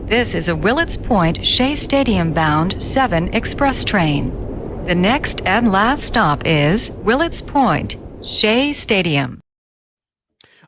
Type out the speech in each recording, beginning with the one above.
This is a Willets Point Shea Stadium bound 7 express train. The next and last stop is Willets Point, Shea Stadium.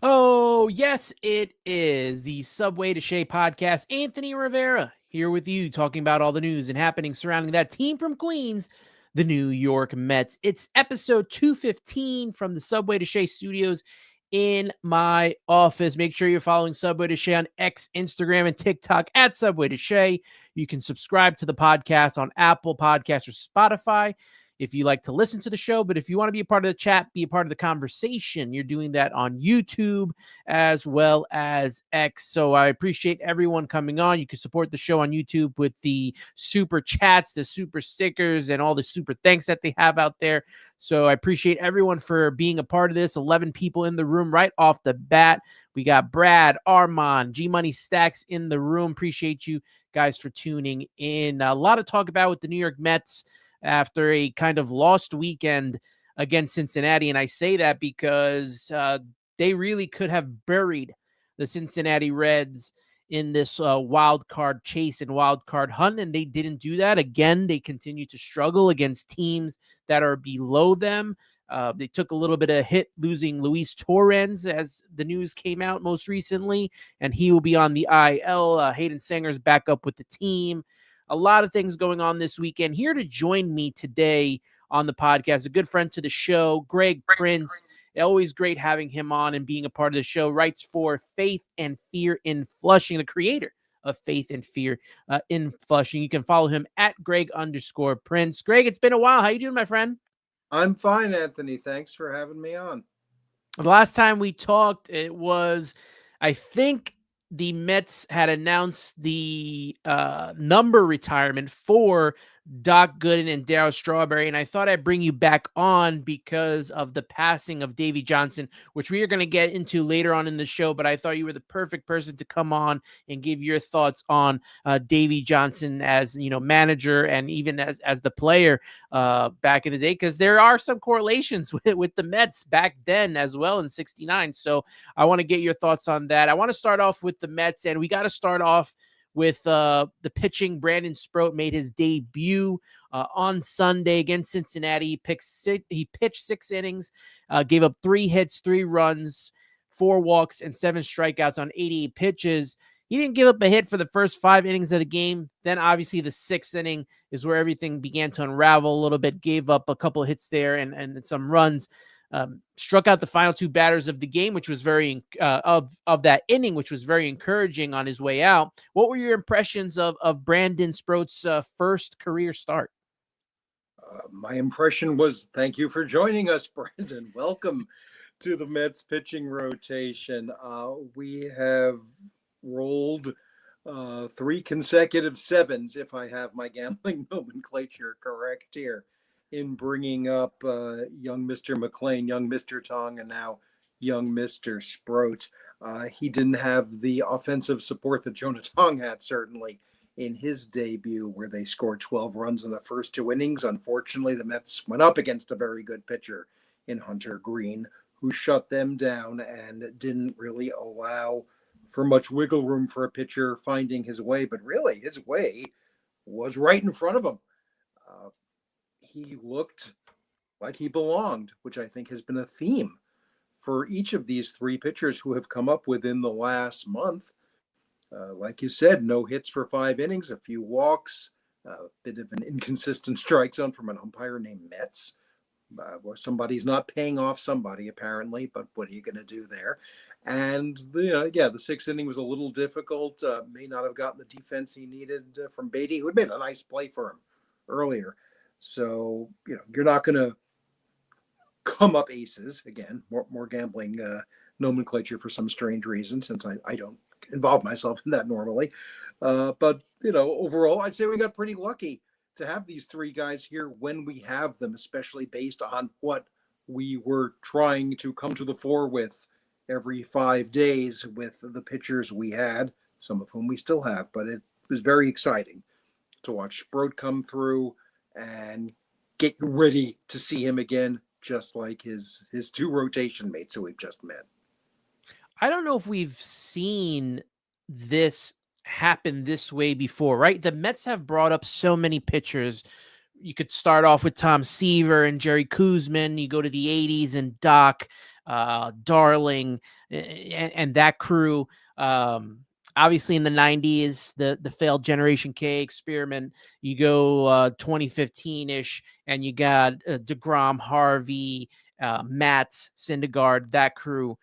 Oh, yes, it is the Subway to Shea podcast. Anthony Rivera here with you, talking about all the news and happenings surrounding that team from Queens, the New York Mets. It's episode 215 from the Subway to Shea studios in my office. Make sure you're following Subway to Shea on X, Instagram, and TikTok at Subway to Shea. You can subscribe to the podcast on Apple Podcasts or Spotify if you like to listen to the show. But if you want to be a part of the chat, be a part of the conversation, you're doing that on YouTube as well as X. So I appreciate everyone coming on. You can support the show on YouTube with the super chats, the super stickers, and all the super thanks that they have out there. So I appreciate everyone for being a part of this. 11 people in the room right off the bat. We got Brad, Armand, G Money Stacks in the room. Appreciate you guys for tuning in. A lot of talk about with the New York Mets after a kind of lost weekend against Cincinnati. And I say that because they really could have buried the Cincinnati Reds in this wild card chase and wild card hunt, and they didn't do that. Again, they continue to struggle against teams that are below them. They took a little bit of a hit losing Luis Torrens as the news came out most recently, and he will be on the IL. Hayden Sanger's back up with the team. A lot of things going on this weekend. Here to join me today on the podcast, a good friend to the show, Greg Prince. Always great having him on and being a part of the show. Writes for Faith and Fear in Flushing, the creator of Faith and Fear in Flushing. You can follow him at Greg_Prince. Greg, it's been a while. How you doing, my friend? I'm fine, Anthony. Thanks for having me on. The last time we talked, it was, I think, the Mets had announced the number retirement for Doc Gooden and Darryl Strawberry, and I thought I'd bring you back on because of the passing of Davey Johnson, which we are going to get into later on in the show, but I thought you were the perfect person to come on and give your thoughts on Davey Johnson as, manager and even as the player back in the day, because there are some correlations with the Mets back then as well in '69. So I want to get your thoughts on that. I want to start off with the Mets, and we got to start off with the pitching. Brandon Sproat made his debut on Sunday against Cincinnati. He pitched 6 innings, gave up 3 hits, 3 runs, 4 walks, and 7 strikeouts on 88 pitches. He didn't give up a hit for the first 5 innings of the game. Then obviously the 6th inning is where everything began to unravel a little bit. Gave up a couple of hits there and some runs. Struck out the final 2 batters of the game, which was very of that inning, which was very encouraging on his way out. What were your impressions of Brandon Sproat's first career start? My impression was, thank you for joining us, Brandon. Welcome to the Mets pitching rotation. We have rolled 3 consecutive 7s, if I have my gambling nomenclature correct here, in bringing up young Mr. McLean, young Mr. Tong, and now young Mr. Sproat. He didn't have the offensive support that Jonah Tong had, certainly, in his debut, where they scored 12 runs in the first 2 innings. Unfortunately, the Mets went up against a very good pitcher in Hunter Green, who shut them down and didn't really allow for much wiggle room for a pitcher finding his way. But really, his way was right in front of him. He looked like he belonged, which I think has been a theme for each of these 3 pitchers who have come up within the last month. Like you said, no hits for 5 innings, a few walks, a bit of an inconsistent strike zone from an umpire named Metz, where somebody's not paying off somebody apparently, but what are you going to do there? And the 6th inning was a little difficult. May not have gotten the defense he needed from Beatty, who had made a nice play for him earlier. So, you're not going to come up aces. Again, more gambling nomenclature for some strange reason, since I don't involve myself in that normally. But, overall, I'd say we got pretty lucky to have these 3 guys here when we have them, especially based on what we were trying to come to the fore with every 5 days with the pitchers we had, some of whom we still have. But it was very exciting to watch Sproat come through and get ready to see him again, just like his 2 rotation mates who we've just met. I don't know if we've seen this happened this way before, right? The Mets have brought up so many pitchers. You could start off with Tom Seaver and Jerry Koosman. You go to the 80s and Doc, Darling, and that crew. Obviously, in the 90s, the failed Generation K experiment. You go 2015-ish, and you got DeGrom, Harvey, Matt, Syndergaard, that crew.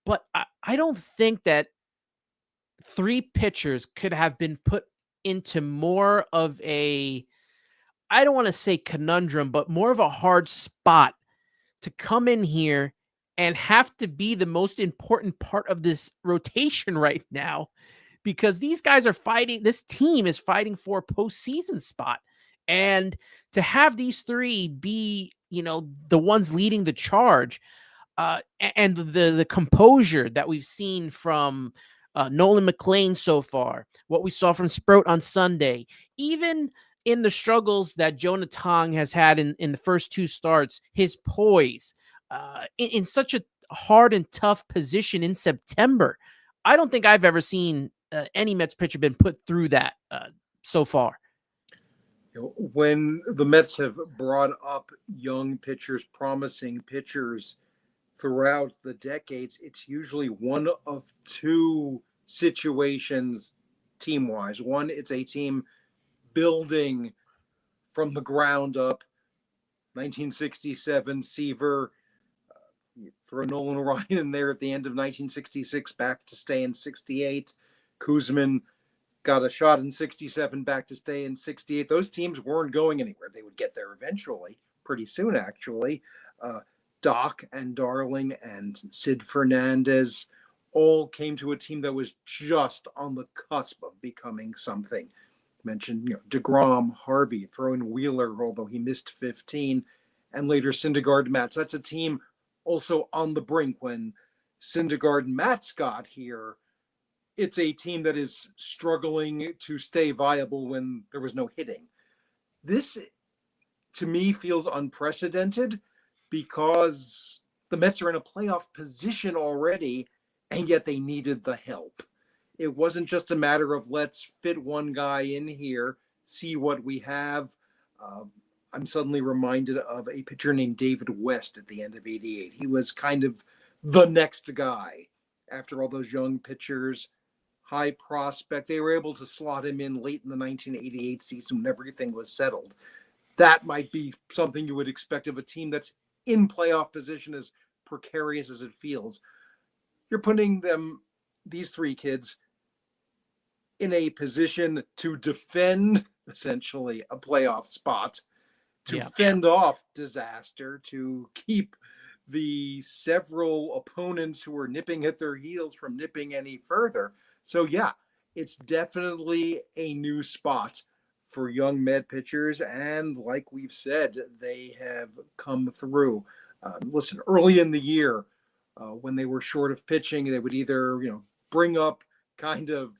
But I don't think that 3 pitchers could have been put into more of a, I don't want to say conundrum, but more of a hard spot to come in here and have to be the most important part of this rotation right now, because these guys are fighting. This team is fighting for a postseason spot. And to have these 3 be, the ones leading the charge, and the composure that we've seen from Nolan McLean so far, what we saw from Sproat on Sunday, even in the struggles that Jonah Tong has had in the first 2 starts, his poise in such a hard and tough position in September. I don't think I've ever seen any Mets pitcher been put through that so far. When the Mets have brought up young pitchers, promising pitchers throughout the decades, it's usually one of 2 situations team-wise. One, it's a team building from the ground up. 1967, Seaver, throw Nolan Ryan in there at the end of 1966, back to stay in 68. Koosman got a shot in 67, back to stay in 68. Those teams weren't going anywhere. They would get there eventually, pretty soon actually. Doc and Darling and Sid Fernandez all came to a team that was just on the cusp of becoming something. Mentioned, DeGrom, Harvey, throw in Wheeler, although he missed 15, and later Syndergaard, Matz. That's a team also on the brink. When Syndergaard and Matz got here, it's a team that is struggling to stay viable when there was no hitting. This, to me, feels unprecedented, because the Mets are in a playoff position already, and yet they needed the help. It wasn't just a matter of let's fit one guy in here, see what we have. I'm suddenly reminded of a pitcher named David West at the end of 88. He was kind of the next guy after all those young pitchers, high prospect. They were able to slot him in late in the 1988 season when everything was settled. That might be something you would expect of a team that's in playoff position, as precarious as it feels. You're putting these 3 kids, in a position to defend essentially a playoff spot, to fend off disaster, to keep the several opponents who are nipping at their heels from nipping any further. So yeah, it's definitely a new spot for young Met pitchers, and like we've said, they have come through. Listen, early in the year, when they were short of pitching, they would either bring up kind of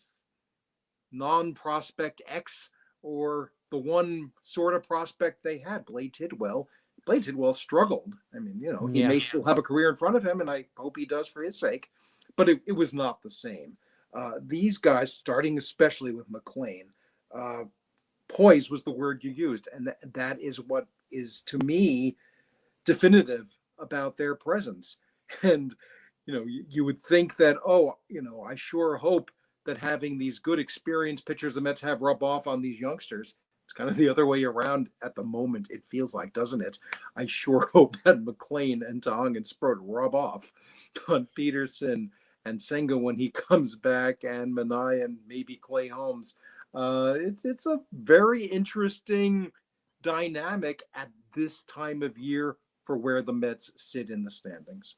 non-prospect X, or the one sort of prospect they had, Blade Tidwell. Blade Tidwell struggled. I mean, he may still have a career in front of him, and I hope he does for his sake, but it was not the same. These guys, starting especially with McLean, poise was the word you used, and that is what is, to me, definitive about their presence. And you would think that, I sure hope that having these good experienced pitchers the Mets have rub off on these youngsters. It's kind of the other way around at the moment, it feels like, doesn't it? I sure hope that McLean and Tong and Sproat rub off on Peterson and Senga when he comes back, and Manai and maybe Clay Holmes. It's a very interesting dynamic at this time of year for where the Mets sit in the standings.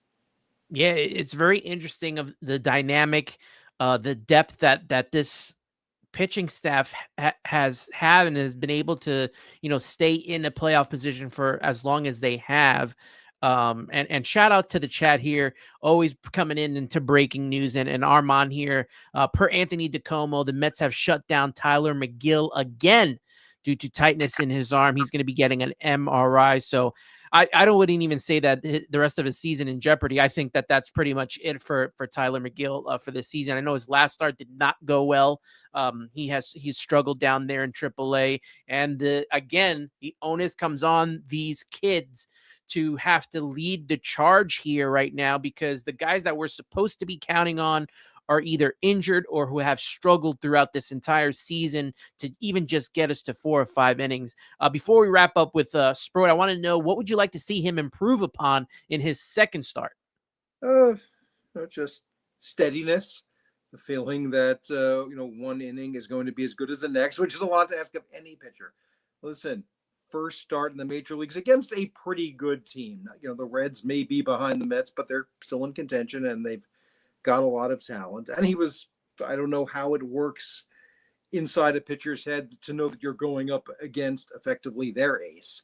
Yeah, it's very interesting of the dynamic, the depth that this pitching staff has and has been able to, stay in a playoff position for as long as they have. And shout out to the chat here, always coming in into breaking news, and Armand here, per Anthony DeComo, the Mets have shut down Tyler McGill again due to tightness in his arm. He's going to be getting an MRI. So wouldn't even say that the rest of his season in jeopardy. I think that that's pretty much it for Tyler McGill for this season. I know his last start did not go well. He's struggled down there in AAA, and again, the onus comes on these kids to have to lead the charge here right now, because the guys that we're supposed to be counting on are either injured or who have struggled throughout this entire season to even just get us to 4 or 5 innings. Before we wrap up with Sproat, I want to know, what would you like to see him improve upon in his second start? Just steadiness, the feeling that, one inning is going to be as good as the next, which is a lot to ask of any pitcher. Listen, first start in the major leagues against a pretty good team. The Reds may be behind the Mets, but they're still in contention, and they've got a lot of talent. And I don't know how it works inside a pitcher's head to know that you're going up against effectively their ace.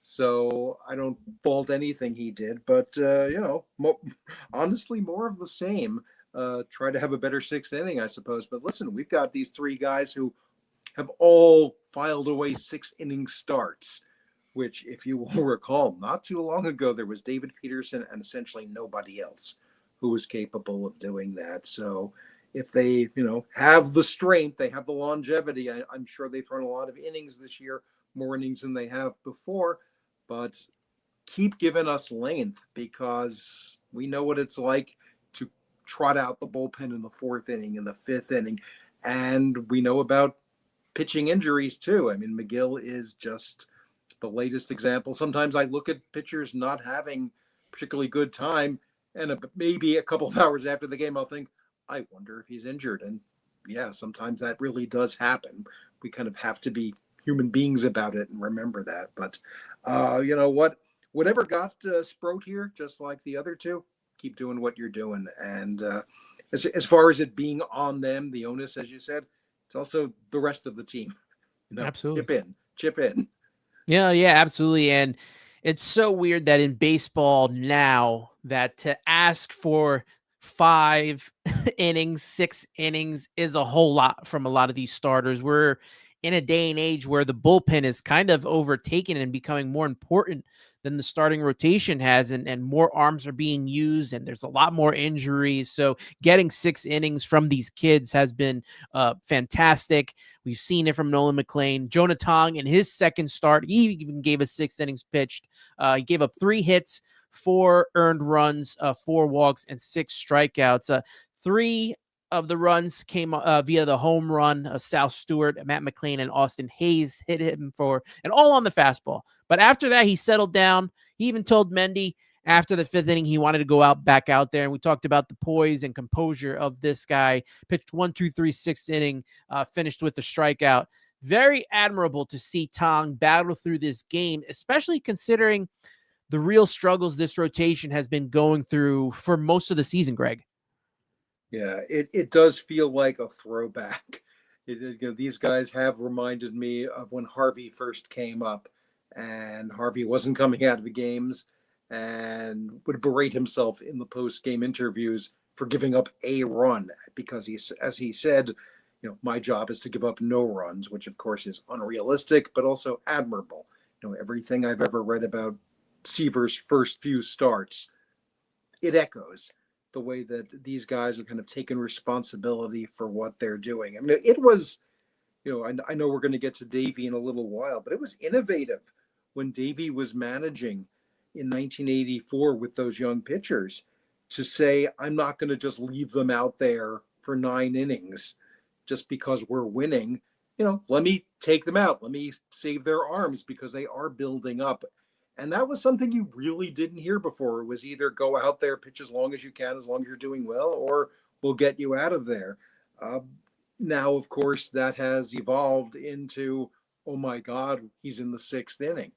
So I don't fault anything he did, but, honestly, more of the same. Try to have a better 6th inning, I suppose. But listen, we've got these 3 guys who have all filed away 6-inning starts, which, if you will recall, not too long ago, there was David Peterson and essentially nobody else who was capable of doing that. So if they, have the strength, they have the longevity. I'm sure they've thrown a lot of innings this year, more innings than they have before, but keep giving us length, because we know what it's like to trot out the bullpen in the 4th inning, in the 5th inning. And we know about pitching injuries too. I mean, McGill is just the latest example. Sometimes I look at pitchers not having particularly good time, and maybe a couple of hours after the game, I'll think, I wonder if he's injured. And yeah, sometimes that really does happen. We kind of have to be human beings about it and remember that. But you know what? Whatever got Sproat here, just like the other 2, keep doing what you're doing. And as far as it being on them, the onus, as you said, it's also the rest of the team. Absolutely. Chip in. Yeah, absolutely. And it's so weird that in baseball now, that to ask for 5 innings, 6 innings is a whole lot from a lot of these starters. We're in a day and age where the bullpen is kind of overtaken and becoming more important than the starting rotation has, and more arms are being used, and there's a lot more injuries. So getting 6 innings from these kids has been fantastic. We've seen it from Nolan McLean. Jonah Tong, in his second start, he even gave us 6 innings pitched. He gave up 3 hits, 4 earned runs, 4 walks, and 6 strikeouts. 3 of the runs came via the home run. Sal Stewart, Matt McLean, and Austin Hayes hit him and all on the fastball. But after that, he settled down. He even told Mendy after the 5th inning he wanted to go back out there. And we talked about the poise and composure of this guy. Pitched 1, 2, 3, 6th inning, finished with a strikeout. Very admirable to see Tong battle through this game, especially considering the real struggles this rotation has been going through for most of the season, Greg. Yeah, it does feel like a throwback. These guys have reminded me of when Harvey first came up, and Harvey wasn't coming out of the games and would berate himself in the post-game interviews for giving up a run, because as he said, my job is to give up no runs, which of course is unrealistic, but also admirable. Everything I've ever read about Seaver's first few starts, it echoes the way that these guys are kind of taking responsibility for what they're doing. I mean, it was, I know we're going to get to Davey in a little while, but it was innovative when Davey was managing in 1984 with those young pitchers to say, I'm not going to just leave them out there for 9 innings just because we're winning. Let me take them out. Let me save their arms because they are building up. And that was something you really didn't hear before. It was either go out there, pitch as long as you can, as long as you're doing well, or we'll get you out of there. Now, of course, that has evolved into, oh my God, he's in the 6th inning.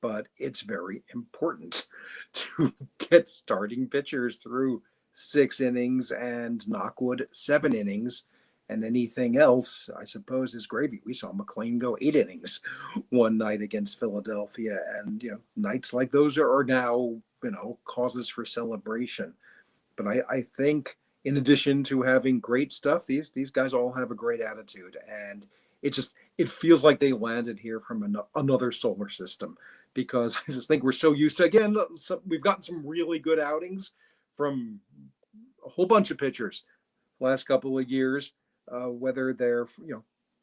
But it's very important to get starting pitchers through 6 innings and knockwood 7 innings. And anything else, I suppose, is gravy. We saw McLean go 8 innings one night against Philadelphia. And, nights like those are now, causes for celebration. But I think in addition to having great stuff, these guys all have a great attitude. And it feels like they landed here from another solar system. because I just think we're so used to, again, we've gotten some really good outings from a whole bunch of pitchers last couple of years, whether they're,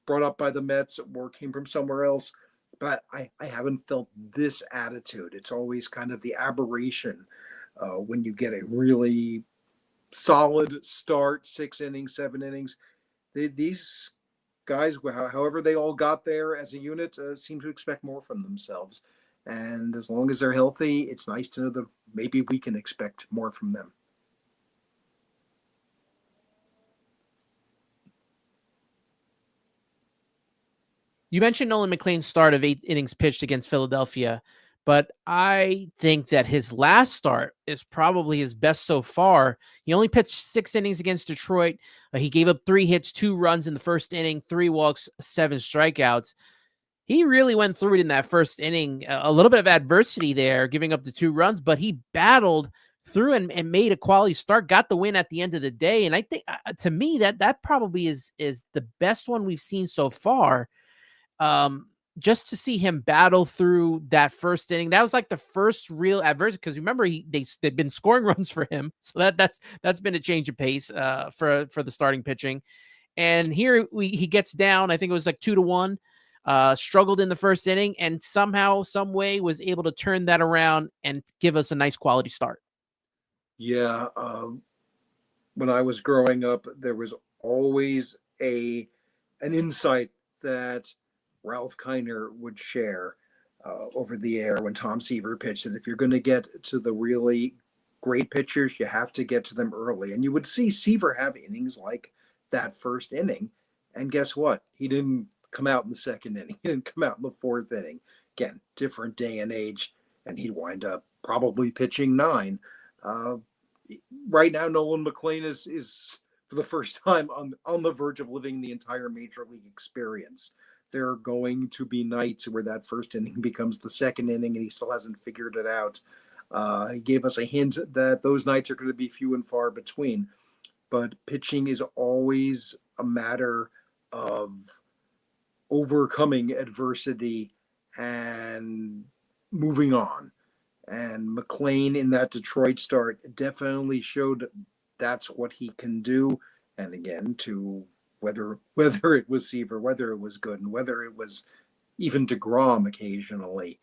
brought up by the Mets or came from somewhere else. But I haven't felt this attitude. It's always kind of the aberration when you get a really solid start, 6 innings, 7 innings. These guys, however they all got there as a unit, seem to expect more from themselves. And as long as they're healthy, it's nice to know that maybe we can expect more from them. You mentioned Nolan McLean's start of 8 innings pitched against Philadelphia, but I think that his last start is probably his best so far. He only pitched 6 innings against Detroit. He gave up 3 hits, 2 runs in the first inning, 3 walks, 7 strikeouts. He really went through it in that first inning. A little bit of adversity there, giving up the 2 runs, but he battled through and made a quality start, got the win at the end of the day. And I think, to me, that probably is the best one we've seen so far. Just to see him battle through that first inning, that was like the first real adversity, because remember they've been scoring runs for him, so that's been a change of pace for the starting pitching. And here he gets down, I think it was like 2-1, struggled in the first inning, and somehow, some way, was able to turn that around and give us a nice quality start. Yeah, when I was growing up, there was always an insight that Ralph Kiner would share over the air when Tom Seaver pitched, that if you're going to get to the really great pitchers, you have to get to them early. And you would see Seaver have innings like that first inning. And guess what? He didn't come out in the second inning. He didn't come out in the fourth inning. Again, different day and age. And he'd wind up probably pitching 9. Right now, Nolan McLean is for the first time on the verge of living the entire major league experience. There are going to be nights where that first inning becomes the second inning and he still hasn't figured it out. He gave us a hint that those nights are going to be few and far between. But pitching is always a matter of overcoming adversity and moving on. And McLean in that Detroit start definitely showed that's what he can do. And again, to whether it was Seaver, whether it was Gooden, whether it was even DeGrom occasionally,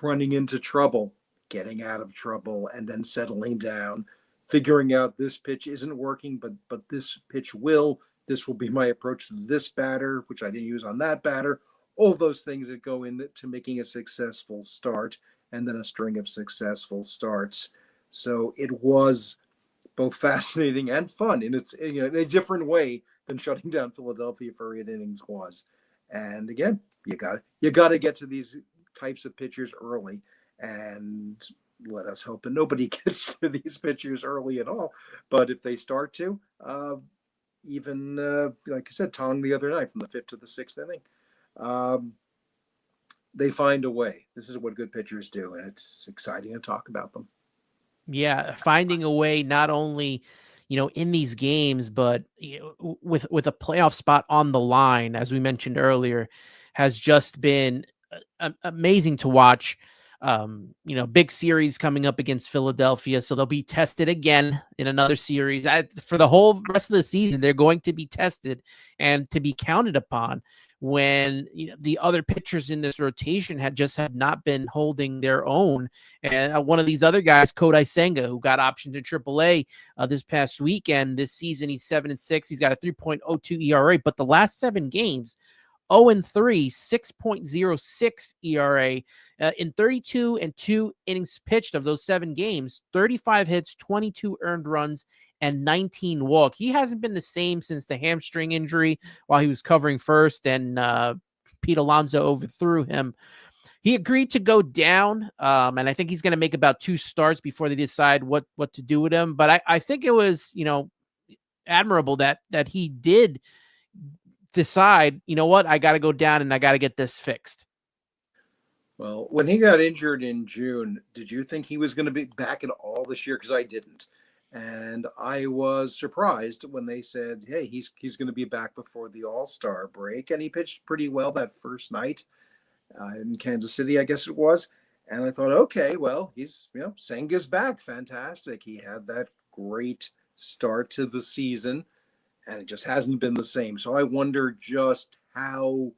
running into trouble, getting out of trouble, and then settling down, figuring out this pitch isn't working, but this pitch will. This will be my approach to this batter, which I didn't use on that batter. All those things that go into making a successful start, and then a string of successful starts. So it was both fascinating and fun in a different way than shutting down Philadelphia for 8 innings was. And again, you got to get to these types of pitchers early, and let us hope that nobody gets to these pitchers early at all. But if they start to, even like I said, Tong the other night from the 5th to the 6th inning, they find a way. This is what good pitchers do, and it's exciting to talk about them. Yeah, finding a way, not only, in these games, but with a playoff spot on the line, as we mentioned earlier, has just been amazing to watch. Big series coming up against Philadelphia, so they'll be tested again in another series. For the whole rest of the season, they're going to be tested and to be counted upon, when the other pitchers in this rotation had not been holding their own. And one of these other guys, Kodai Senga, who got optioned to AAA this past weekend, this season he's 7-6. He's got a 3.02 ERA, but the last 7 games, 0-3, 6.06 ERA in 32 and 2 innings pitched of those 7 games, 35 hits, 22 earned runs, and 19 walk. He hasn't been the same since the hamstring injury while he was covering first, and Pete Alonso overthrew him. He agreed to go down, and I think he's going to make about 2 starts before they decide what to do with him. But I think it was, admirable that he did decide, what, I got to go down and I got to get this fixed. Well, when he got injured in June, did you think he was going to be back at all this year? Because I didn't. And I was surprised when they said, hey, he's going to be back before the All-Star break. And he pitched pretty well that first night. in Kansas City, I guess it was. And I thought, okay, well, he's, Senga's back. Fantastic. He had that great start to the season, and it just hasn't been the same. So I wonder just how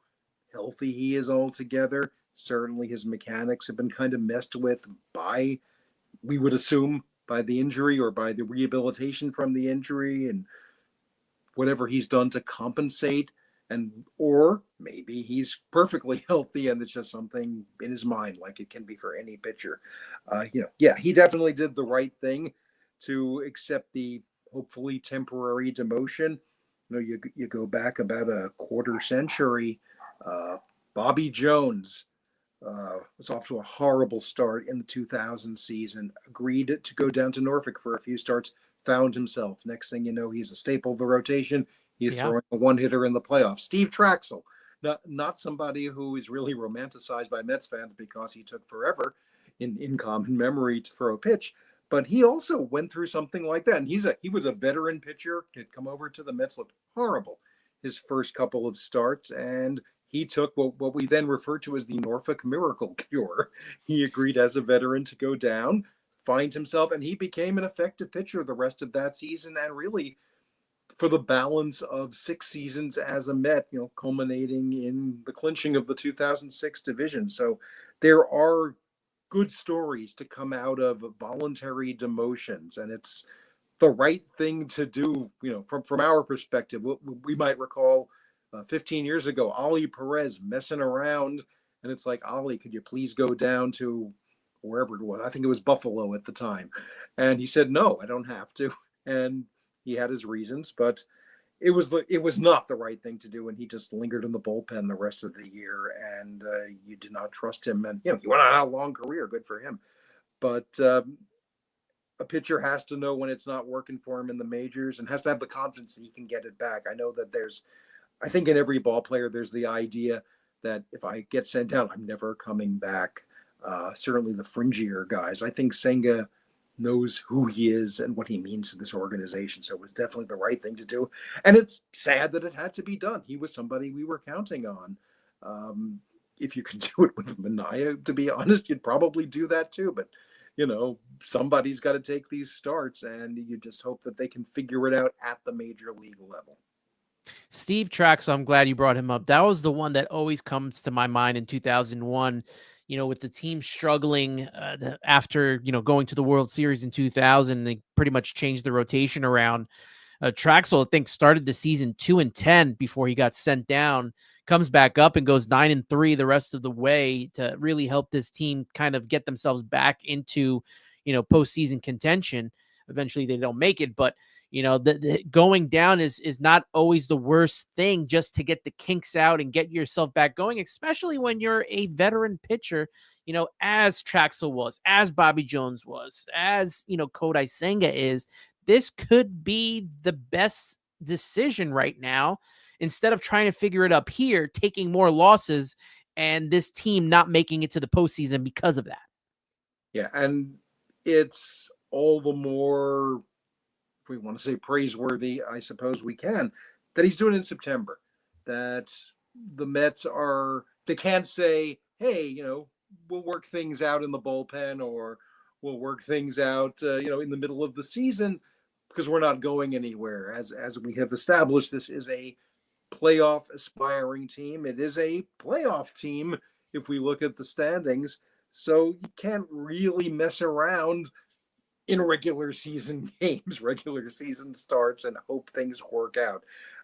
healthy he is altogether. Certainly his mechanics have been kind of messed with by, we would assume, by the injury or by the rehabilitation from the injury and whatever he's done to compensate. And or maybe he's perfectly healthy and it's just something in his mind, like it can be for any pitcher. Yeah, he definitely did the right thing to accept the hopefully temporary demotion. You go back about a quarter century. Bobby Jones was off to a horrible start in the 2000 season, agreed to go down to Norfolk for a few starts, found himself. Next thing you know, he's a staple of the rotation. He's throwing a one-hitter in the playoffs. Steve Traxel, not somebody who is really romanticized by Mets fans because he took forever in common memory to throw a pitch, but he also went through something like that. And he was a veteran pitcher, had come over to the Mets, looked horrible his first couple of starts, and he took what we then refer to as the Norfolk Miracle Cure. He agreed as a veteran to go down, find himself, and he became an effective pitcher the rest of that season and really for the balance of 6 seasons as a Met, culminating in the clinching of the 2006 division. So there are good stories to come out of voluntary demotions, and it's the right thing to do. From our perspective, we might recall 15 years ago, Ali Perez messing around, and it's like, Ali, could you please go down to wherever it was? I think it was Buffalo at the time. And he said, no, I don't have to. And he had his reasons, but it was not the right thing to do, and he just lingered in the bullpen the rest of the year. And you did not trust him, and he went on a long career. Good for him, but a pitcher has to know when it's not working for him in the majors, and has to have the confidence that he can get it back. I know that I think in every ball player there's the idea that if I get sent down, I'm never coming back. Certainly the fringier guys. I think Senga knows who he is and what he means to this organization. So it was definitely the right thing to do. And it's sad that it had to be done. He was somebody we were counting on. If you could do it with Mania, to be honest, you'd probably do that too. But, somebody's got to take these starts, and you just hope that they can figure it out at the major league level. Steve Traxel, I'm glad you brought him up. That was the one that always comes to my mind in 2001, with the team struggling after, going to the World Series in 2000. They pretty much changed the rotation around. Traxel, I think, started the season 2-10 before he got sent down, comes back up and goes 9-3 the rest of the way to really help this team kind of get themselves back into, postseason contention. Eventually they don't make it, but the going down is not always the worst thing, just to get the kinks out and get yourself back going, especially when you're a veteran pitcher, as Traxel was, as Bobby Jones was, as, Kodai Senga is. This could be the best decision right now, instead of trying to figure it up here, taking more losses and this team not making it to the postseason because of that. Yeah, and it's all the more, if we want to say praiseworthy, I suppose we can, that he's doing it in September. That the Mets they can't say, hey, we'll work things out in the bullpen, or we'll work things out, in the middle of the season, because we're not going anywhere. As we have established, this is a playoff aspiring team. It is a playoff team if we look at the standings. So you can't really mess around in regular season games, regular season starts, and hope things work out.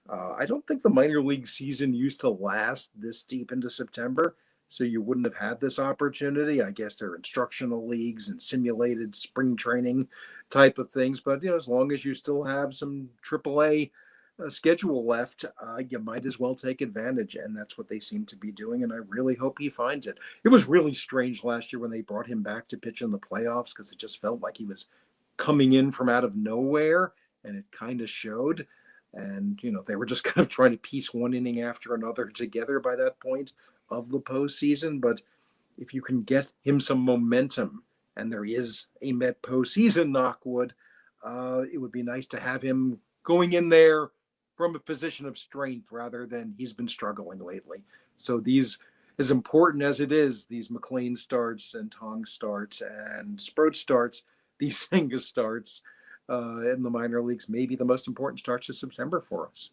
I don't think the minor league season used to last this deep into September, so you wouldn't have had this opportunity. I guess there are instructional leagues and simulated spring training type of things, but as long as you still have some AAA schedule left, you might as well take advantage, and that's what they seem to be doing, and I really hope he finds it. It was really strange last year when they brought him back to pitch in the playoffs, because it just felt like he was coming in from out of nowhere, and it kind of showed. And they were just kind of trying to piece one inning after another together by that point of the postseason. But if you can get him some momentum, and there is a Met postseason, knock wood, it would be nice to have him going in there from a position of strength rather than he's been struggling lately. So these as important as it is, these McLean starts and Tong starts and Sproat starts, these Senga starts in the minor leagues, may be the most important starts of September for us.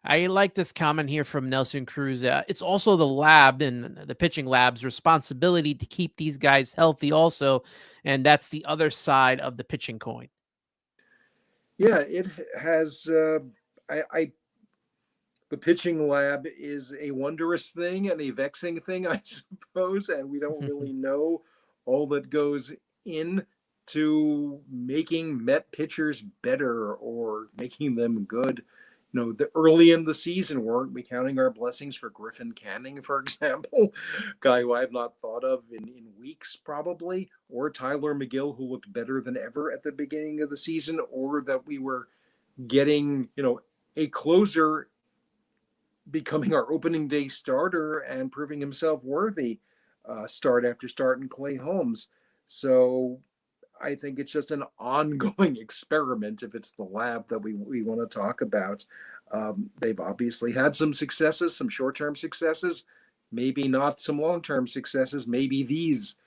I like this comment here from Nelson Cruz. It's also the lab and the pitching lab's responsibility to keep these guys healthy also. And that's the other side of the pitching coin. Yeah, it has. The pitching lab is a wondrous thing and a vexing thing, I suppose. And we don't really know all that goes into making Met pitchers better or making them good. The early in the season, weren't we counting our blessings for Griffin Canning, for example, guy who I have not thought of in weeks probably, or Tyler McGill, who looked better than ever at the beginning of the season, or that we were getting, a closer becoming our opening day starter and proving himself worthy start after start in Clay Holmes. So I think it's just an ongoing experiment if it's the lab that we want to talk about. They've obviously had some successes, some short-term successes, maybe not some long-term successes. Maybe these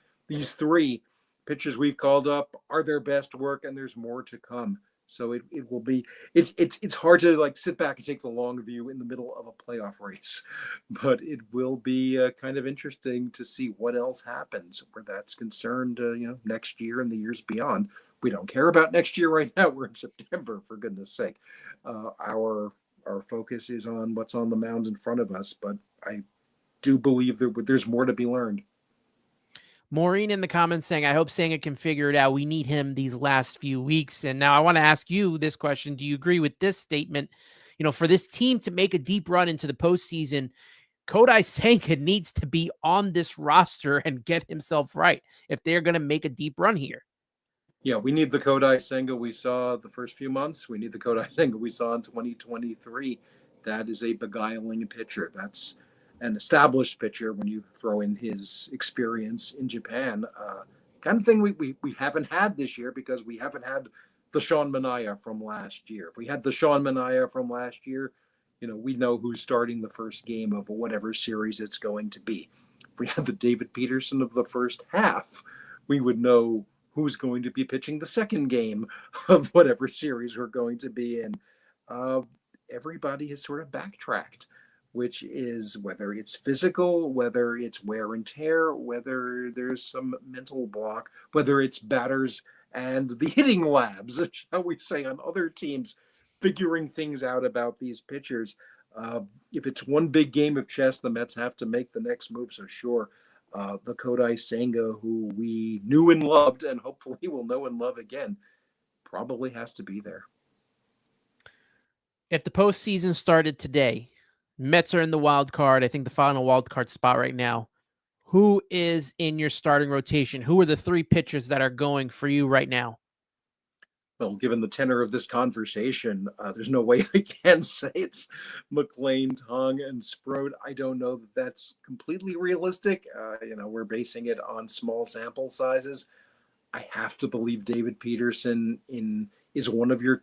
three pitchers we've called up are their best work, and there's more to come. So it will be, it's hard to like sit back and take the long view in the middle of a playoff race, but it will be kind of interesting to see what else happens where that's concerned, next year and the years beyond. We don't care about next year right now. We're in September, for goodness sake. Our focus is on what's on the mound in front of us, but I do believe there's more to be learned. Maureen in the comments saying, I hope Senga can figure it out. We need him these last few weeks. And now I want to ask you this question. Do you agree with this statement? For this team to make a deep run into the postseason, Kodai Senga needs to be on this roster and get himself right if they're going to make a deep run here. Yeah, we need the Kodai Senga we saw the first few months. We need the Kodai Senga we saw in 2023. That is a beguiling pitcher. That's an established pitcher when you throw in his experience in Japan. Kind of thing we haven't had this year because we haven't had the Sean Manaea from last year. If we had the Sean Manaea from last year, we know who's starting the first game of whatever series it's going to be. If we had the David Peterson of the first half, we would know who's going to be pitching the second game of whatever series we're going to be in. Everybody has sort of backtracked, which is whether it's physical, whether it's wear and tear, whether there's some mental block, whether it's batters and the hitting labs, shall we say, on other teams figuring things out about these pitchers. If it's one big game of chess, the Mets have to make the next move. So sure, the Kodai Senga, who we knew and loved and hopefully will know and love again, probably has to be there. If the postseason started today, Mets are in the wild card. I think the final wild card spot right now. Who is in your starting rotation? Who are the three pitchers that are going for you right now? Well, given the tenor of this conversation, there's no way I can say it's McLean, Tong, and Sproat. I don't know that that's completely realistic. We're basing it on small sample sizes. I have to believe David Peterson is one of your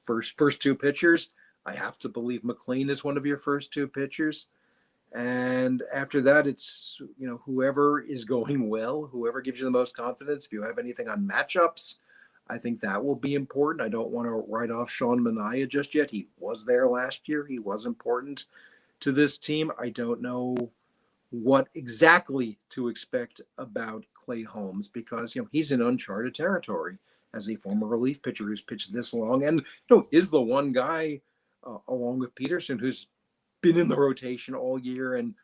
first two pitchers. I have to believe McLean is one of your first two pitchers. And after that, it's, whoever is going well, whoever gives you the most confidence. If you have anything on matchups, I think that will be important. I don't want to write off Sean Manaea just yet. He was there last year. He was important to this team. I don't know what exactly to expect about Clay Holmes because, he's in uncharted territory as a former relief pitcher who's pitched this long and, is the one guy along with Peterson who's been in the rotation all year and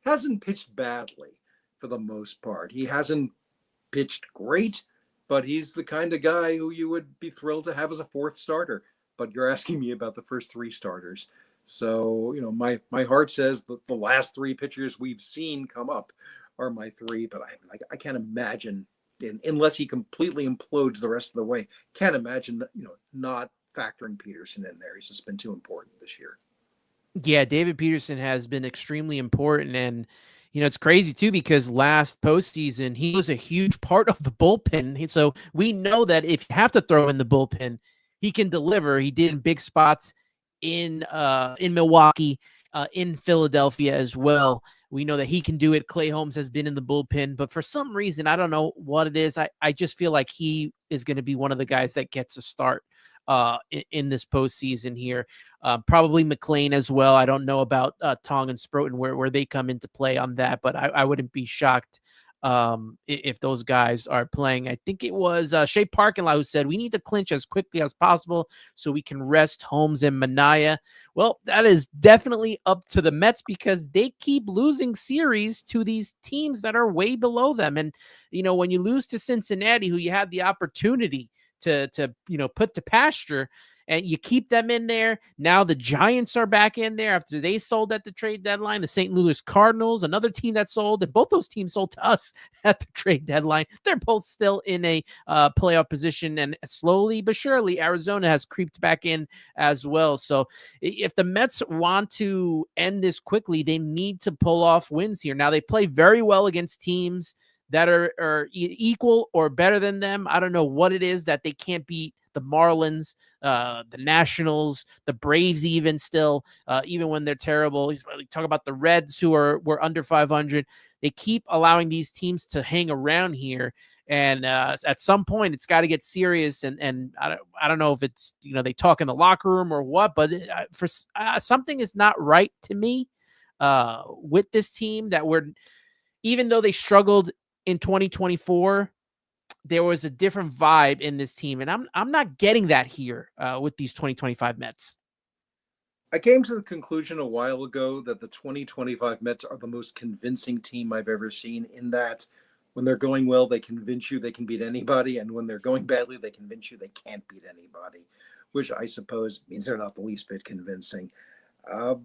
hasn't pitched badly for the most part. He hasn't pitched great, but he's the kind of guy who you would be thrilled to have as a fourth starter. But you're asking me about the first three starters. So, my heart says that the last three pitchers we've seen come up are my three, but I can't imagine, unless he completely implodes the rest of the way, can't imagine, not factoring Peterson in there. He's just been too important this year. Yeah, David Peterson has been extremely important. And, it's crazy, too, because last postseason, he was a huge part of the bullpen. So we know that if you have to throw in the bullpen, he can deliver. He did in big spots in Milwaukee, in Philadelphia as well. We know that he can do it. Clay Holmes has been in the bullpen, but for some reason, I don't know what it is. I just feel like he is going to be one of the guys that gets a start in this postseason here. Probably McLean as well. I don't know about Tong and Sproat and where they come into play on that, but I wouldn't be shocked if those guys are playing. I think it was Shea Parkinlaw who said we need to clinch as quickly as possible so we can rest Holmes and Minaya. Well, that is definitely up to the Mets because they keep losing series to these teams that are way below them. And, when you lose to Cincinnati, who you had the opportunity to put to pasture, and you keep them in there. Now the Giants are back in there after they sold at the trade deadline. The St. Louis Cardinals, another team that sold, and both those teams sold to us at the trade deadline. They're both still in a playoff position, and slowly but surely, Arizona has creeped back in as well. So if the Mets want to end this quickly, they need to pull off wins here. Now they play very well against teams that are equal or better than them. I don't know what it is that they can't beat the Marlins, the Nationals, the Braves, even still, even when they're terrible. Talk about the Reds, who were under 500. They keep allowing these teams to hang around here, and at some point, it's got to get serious. And I don't know if it's they talk in the locker room or what, but for something is not right to me with this team. That even though they struggled in 2024. There was a different vibe in this team, and I'm not getting that here with these 2025 Mets. I came to the conclusion a while ago that the 2025 Mets are the most convincing team I've ever seen, in that when they're going well, they convince you they can beat anybody, and when they're going badly, they convince you they can't beat anybody, which I suppose means they're not the least bit convincing. I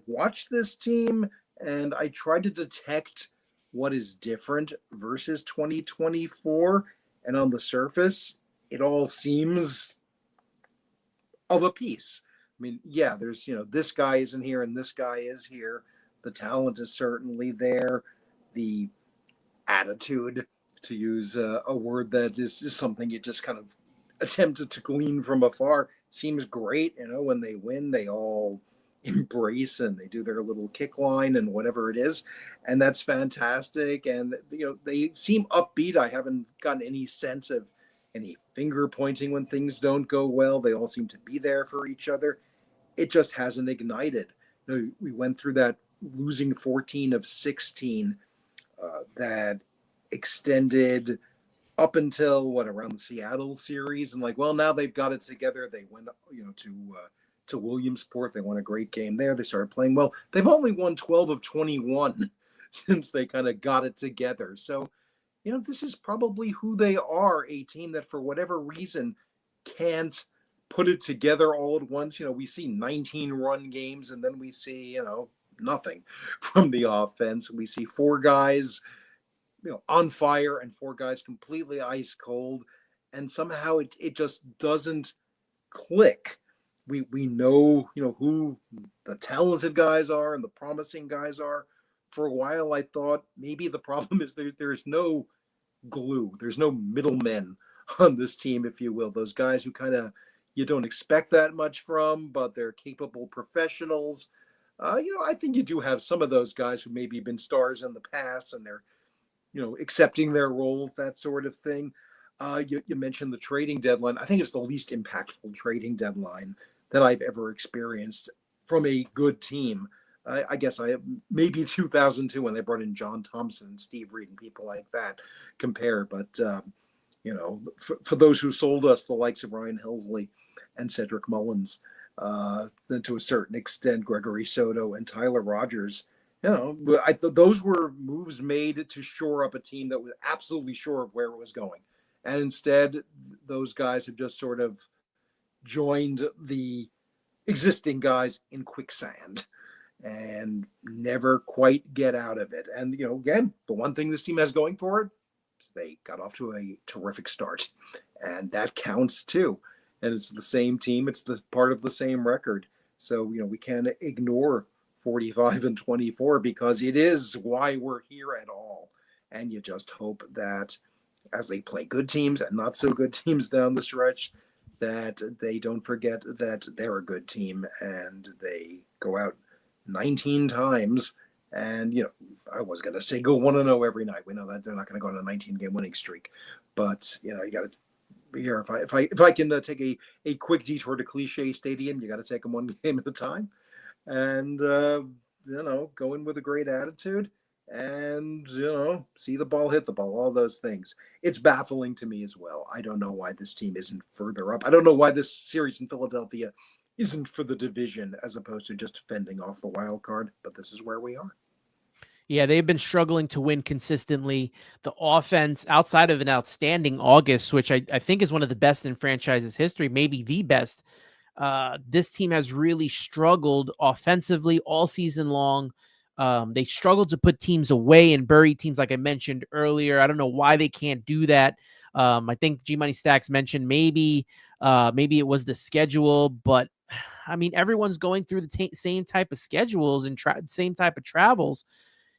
watched this team, and I tried to detect what is different versus 2024, and on the surface it all seems of a piece. I mean, yeah, there's this guy isn't here and this guy is here. The talent is certainly there. The attitude, to use a word that is something you just kind of attempted to glean from afar, seems great. When they win, they all embrace and they do their little kick line and whatever it is, and that's fantastic. And they seem upbeat. I haven't gotten any sense of any finger pointing when things don't go well. They all seem to be there for each other. It just hasn't ignited. We went through that losing 14 of 16 that extended up until around the Seattle series, and now they've got it together. They went to Williamsport. They won a great game there. They started playing well. They've only won 12 of 21 since they kind of got it together. So, this is probably who they are, a team that for whatever reason can't put it together all at once. We see 19-run games, and then we see, nothing from the offense. We see four guys, on fire, and four guys completely ice cold, and somehow it just doesn't click. We know, who the talented guys are and the promising guys are. For a while, I thought maybe the problem is there's no glue. There's no middlemen on this team, if you will. Those guys who kind of you don't expect that much from, but they're capable professionals. I think you do have some of those guys who maybe been stars in the past, and they're, accepting their roles, that sort of thing. You mentioned the trading deadline. I think it's the least impactful trading deadline that I've ever experienced from a good team. I guess maybe 2002 when they brought in John Thompson and Steve Reed and people like that compare. But, for those who sold us, the likes of Ryan Helsley and Cedric Mullins, then to a certain extent, Gregory Soto and Tyler Rogers, those were moves made to shore up a team that was absolutely sure of where it was going. And instead, those guys have just sort of joined the existing guys in quicksand and never quite get out of it. And, again, the one thing this team has going for it is they got off to a terrific start, and that counts too. And it's the same team. It's the part of the same record. So, we can't ignore 45 and 24 because it is why we're here at all. And you just hope that as they play good teams and not so good teams down the stretch, that they don't forget that they're a good team and they go out 19 times And, I was going to say go 1-0 every night. We know that they're not going to go on a 19-game winning streak. But, you got to be here. If I can take a quick detour to Cliche Stadium, you got to take them one game at a time. And, go in with a great attitude and, see the ball, hit the ball, all those things. It's baffling to me as well. I don't know why this team isn't further up. I don't know why this series in Philadelphia isn't for the division as opposed to just fending off the wild card, but this is where we are. Yeah, they've been struggling to win consistently. The offense, outside of an outstanding August, which I think is one of the best in franchise's history, maybe the best, this team has really struggled offensively all season long. They struggled to put teams away and bury teams, like I mentioned earlier. I don't know why they can't do that. I think G Money Stacks mentioned maybe it was the schedule, but I mean, everyone's going through the same type of schedules and same type of travels.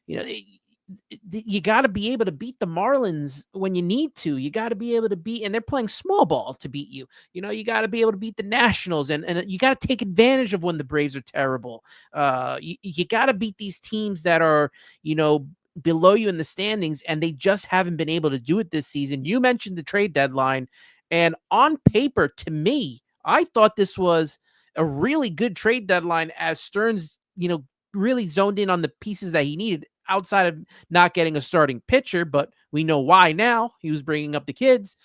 You got to be able to beat the Marlins when you need to. You got to be able to beat, and they're playing small ball to beat you. You got to be able to beat the Nationals, and you got to take advantage of when the Braves are terrible. You got to beat these teams that are, below you in the standings, and they just haven't been able to do it this season. You mentioned the trade deadline, and on paper, to me, I thought this was a really good trade deadline as Stearns, really zoned in on the pieces that he needed outside of not getting a starting pitcher, but we know why now. He was bringing up the kids,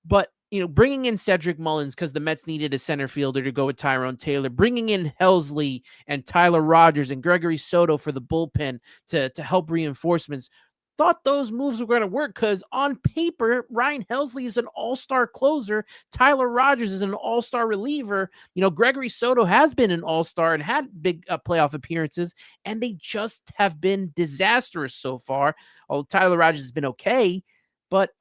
but bringing in Cedric Mullins because the Mets needed a center fielder to go with Tyrone Taylor, bringing in Helsley and Tyler Rogers and Gregory Soto for the bullpen to help reinforcements. Thought those moves were going to work because on paper, Ryan Helsley is an all-star closer. Tyler Rogers is an all-star reliever. Gregory Soto has been an all-star and had big playoff appearances, and they just have been disastrous so far. Although Tyler Rogers has been okay, but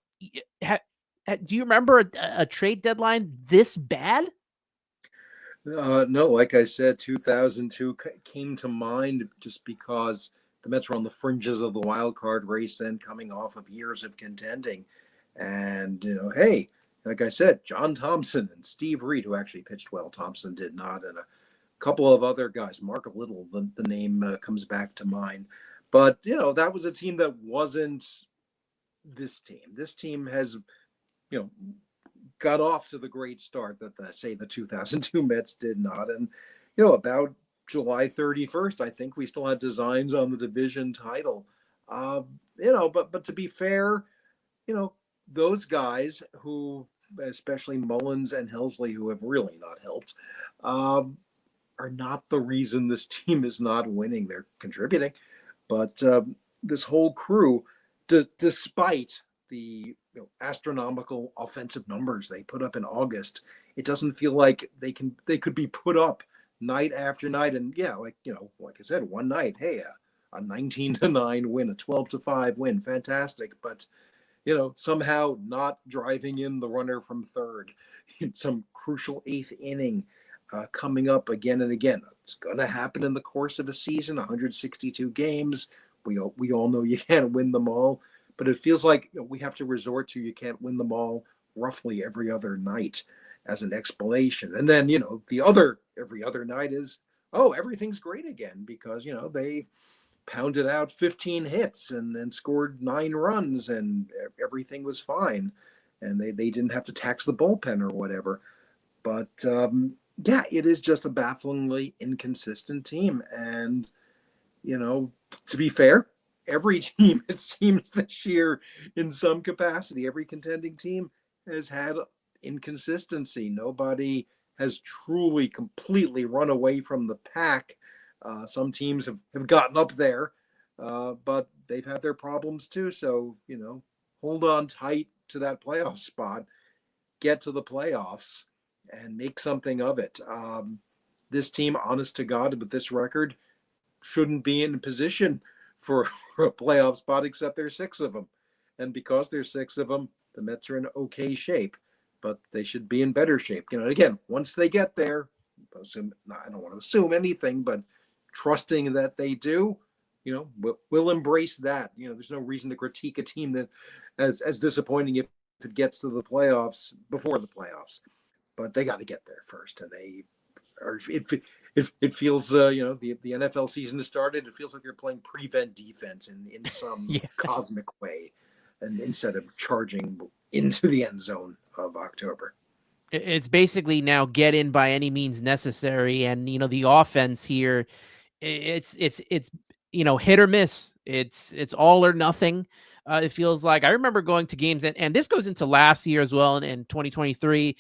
do you remember a trade deadline this bad? No, like I said, 2002 came to mind just because the Mets were on the fringes of the wild card race then, coming off of years of contending. And, hey, like I said, John Thompson and Steve Reed, who actually pitched well. Thompson did not. And a couple of other guys. Mark Little, the name comes back to mind. But, that was a team that wasn't this team. This team has, got off to the great start that, the 2002 Mets did not. And, about July 31st, I think we still had designs on the division title. But to be fair, those guys who, especially Mullins and Helsley, who have really not helped, are not the reason this team is not winning. They're contributing, but this whole crew, despite the astronomical offensive numbers they put up in August, it doesn't feel like they could be put up night after night. And like I said, one night, hey, a 19-9 win, a 12-5 win, fantastic. But somehow not driving in the runner from third in some crucial eighth inning, coming up again and again. It's going to happen in the course of a season, 162 games. We all know you can't win them all, but it feels like we have to resort to you can't win them all roughly every other night as an explanation. And then, every other night is, everything's great again because, they pounded out 15 hits and scored 9 runs and everything was fine. And they didn't have to tax the bullpen or whatever. But, it is just a bafflingly inconsistent team. And, to be fair, every team, it seems this year in some capacity, every contending team has had inconsistency. Nobody has truly completely run away from the pack. Some teams have gotten up there, but they've had their problems too. So, hold on tight to that playoff spot, get to the playoffs and make something of it. This team, honest to God, with this record, shouldn't be in position for a playoff spot, except there's 6 of them. And because there's 6 of them, the Mets are in okay shape, but they should be in better shape. Again, once they get there, I don't want to assume anything, but trusting that they do, we'll embrace that. There's no reason to critique a team that as disappointing if it gets to the playoffs before the playoffs, but they got to get there first. And they are, it feels the NFL season has started. It feels like they're playing prevent defense in some Yeah. cosmic way, and instead of charging into the end zone of October. It's basically now get in by any means necessary. And, the offense here, it's hit or miss. It's all or nothing. It feels like I remember going to games, and this goes into last year as well in 2023.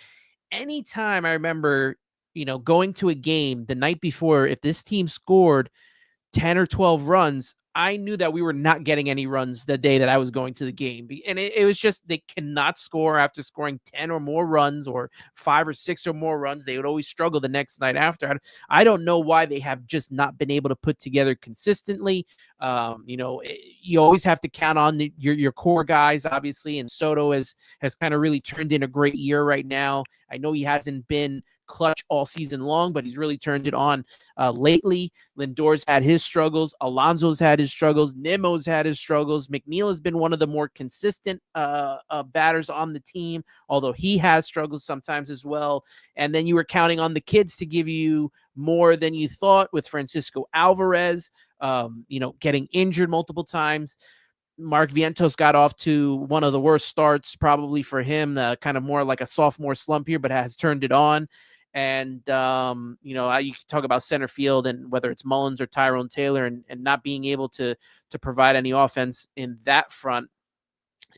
Anytime I remember, going to a game the night before, if this team scored 10 or 12 runs, I knew that we were not getting any runs the day that I was going to the game. And it was just, they cannot score after scoring 10 or more runs or 5 or 6 or more runs. They would always struggle the next night after. I don't know why they have just not been able to put together consistently. You always have to count on your core guys, obviously. And Soto has kind of really turned in a great year right now. I know he hasn't been clutch all season long, but he's really turned it on lately. Lindor's had his struggles. Alonso's had his struggles. Nimmo's had his struggles. McNeil has been one of the more consistent batters on the team, although he has struggles sometimes as well. And then you were counting on the kids to give you more than you thought with Francisco Alvarez, getting injured multiple times. Mark Vientos got off to one of the worst starts probably for him, kind of more like a sophomore slump here, but has turned it on. And, you can talk about center field and whether it's Mullins or Tyrone Taylor and not being able to provide any offense in that front.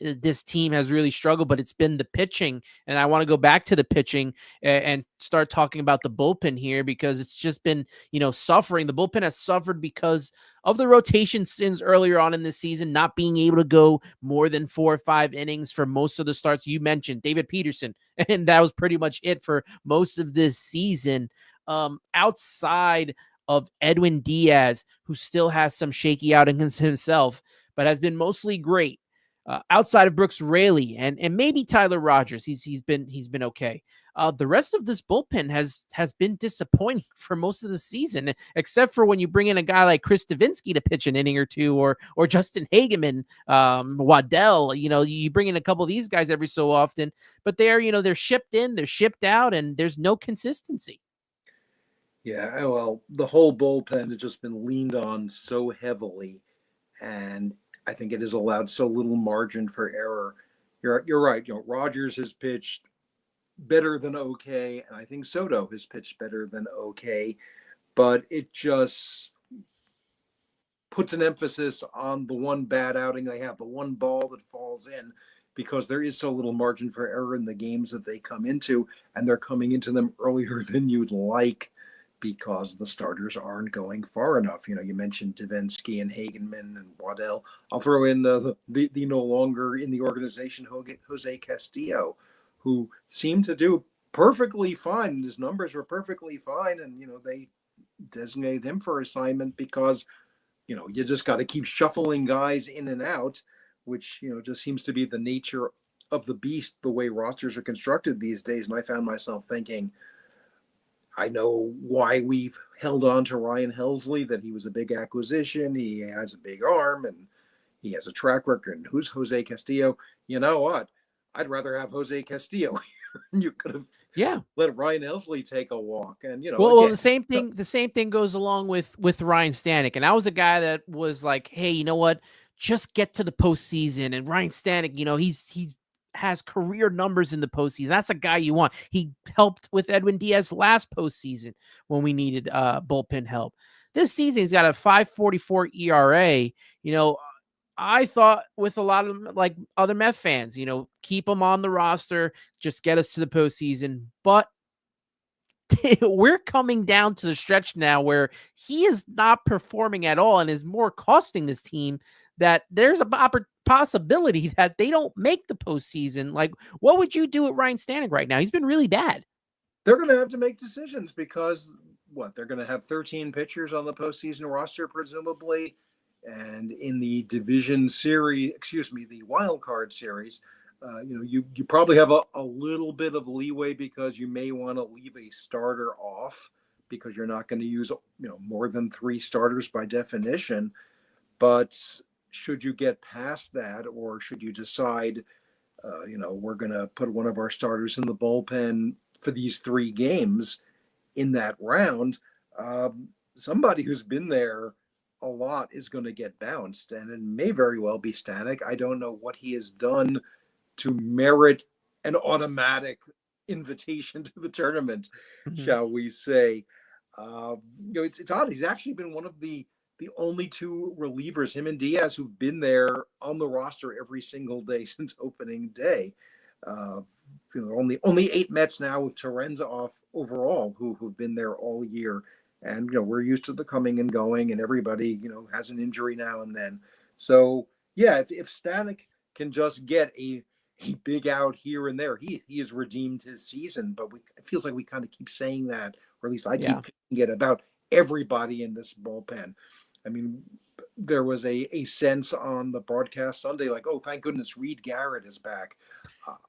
This team has really struggled, but it's been the pitching. And I want to go back to the pitching and start talking about the bullpen here because it's just been, suffering. The bullpen has suffered because of the rotation since earlier on in the season, not being able to go more than 4 or 5 innings for most of the starts. You mentioned David Peterson, and that was pretty much it for most of this season. Outside of Edwin Diaz, who still has some shaky outings himself, but has been mostly great. Outside of Brooks Raley and maybe Tyler Rogers, he's been okay. The rest of this bullpen has been disappointing for most of the season, except for when you bring in a guy like Chris Davinsky to pitch an inning or two, or Justin Hageman, Waddell. You bring in a couple of these guys every so often, but they're shipped in, they're shipped out, and there's no consistency. Yeah, well, the whole bullpen has just been leaned on so heavily, and I think it has allowed so little margin for error. You're right. Rogers has pitched better than okay, and I think Soto has pitched better than okay, but it just puts an emphasis on the one bad outing they have, the one ball that falls in, because there is so little margin for error in the games that they come into, and they're coming into them earlier than you'd like because the starters aren't going far enough. You mentioned Davinsky and Hagenman and Waddell. I'll throw in the no longer in the organization Jose Castillo, who seemed to do perfectly fine. His numbers were perfectly fine, and they designated him for assignment because you just got to keep shuffling guys in and out, which just seems to be the nature of the beast, the way rosters are constructed these days. And I found myself thinking, I know why we've held on to Ryan Helsley, that he was a big acquisition. He has a big arm and he has a track record. And who's Jose Castillo? You know what? I'd rather have Jose Castillo here. You could have let Ryan Helsley take a walk. And, Well, again, the same thing goes along with Ryan Stanek. And I was a guy that was like, hey, you know what? Just get to the postseason. And Ryan Stanek, he's has career numbers in the postseason. That's a guy you want. He helped with Edwin Diaz last postseason when we needed bullpen help. This season, he's got a 5.44 ERA. I thought with a lot of like other Mets fans, keep him on the roster, just get us to the postseason. But we're coming down to the stretch now where he is not performing at all and is more costing this team, that there's a possibility that they don't make the postseason. Like, what would you do at Ryan Stanek right now? He's been really bad. They're going to have to make decisions because they're going to have 13 pitchers on the postseason roster, presumably. And in the division series, the wild card series, you probably have a little bit of leeway because you may want to leave a starter off because you're not going to use more than 3 starters by definition. But should you get past that, or should you decide, we're going to put one of our starters in the bullpen for these 3 games in that round, Somebody who's been there a lot is going to get bounced, and it may very well be Stanek. I don't know what he has done to merit an automatic invitation to the tournament, shall we say. It's odd. He's actually been one of the only two relievers, him and Diaz, who've been there on the roster every single day since opening day. Uh, only 8 Mets now with Torrens off overall who've been there all year. And we're used to the coming and going, and everybody has an injury now and then. So yeah, if Stanek can just get a big out here and there, he has redeemed his season. But it feels like we kind of keep saying that, or at least I keep thinking it about everybody in this bullpen. I mean, there was a sense on the broadcast Sunday, like, oh, thank goodness Reed Garrett is back.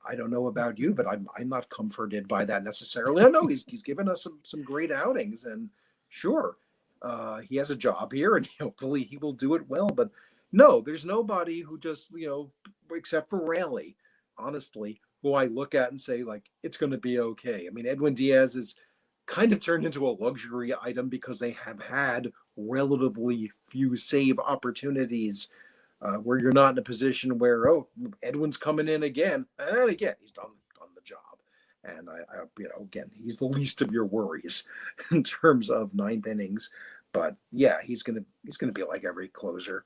I don't know about you, but I'm not comforted by that necessarily. I know he's given us some great outings, and sure, he has a job here, and hopefully he will do it well. But no, there's nobody who just except for Raleigh, honestly, who I look at and say, like, it's going to be okay. I mean, Edwin Diaz is kind of turned into a luxury item because they have had relatively few save opportunities, where you're not in a position where, oh, Edwin's coming in again, and again he's done the job. And I again, he's the least of your worries in terms of 9th innings. But yeah, he's gonna be like every closer,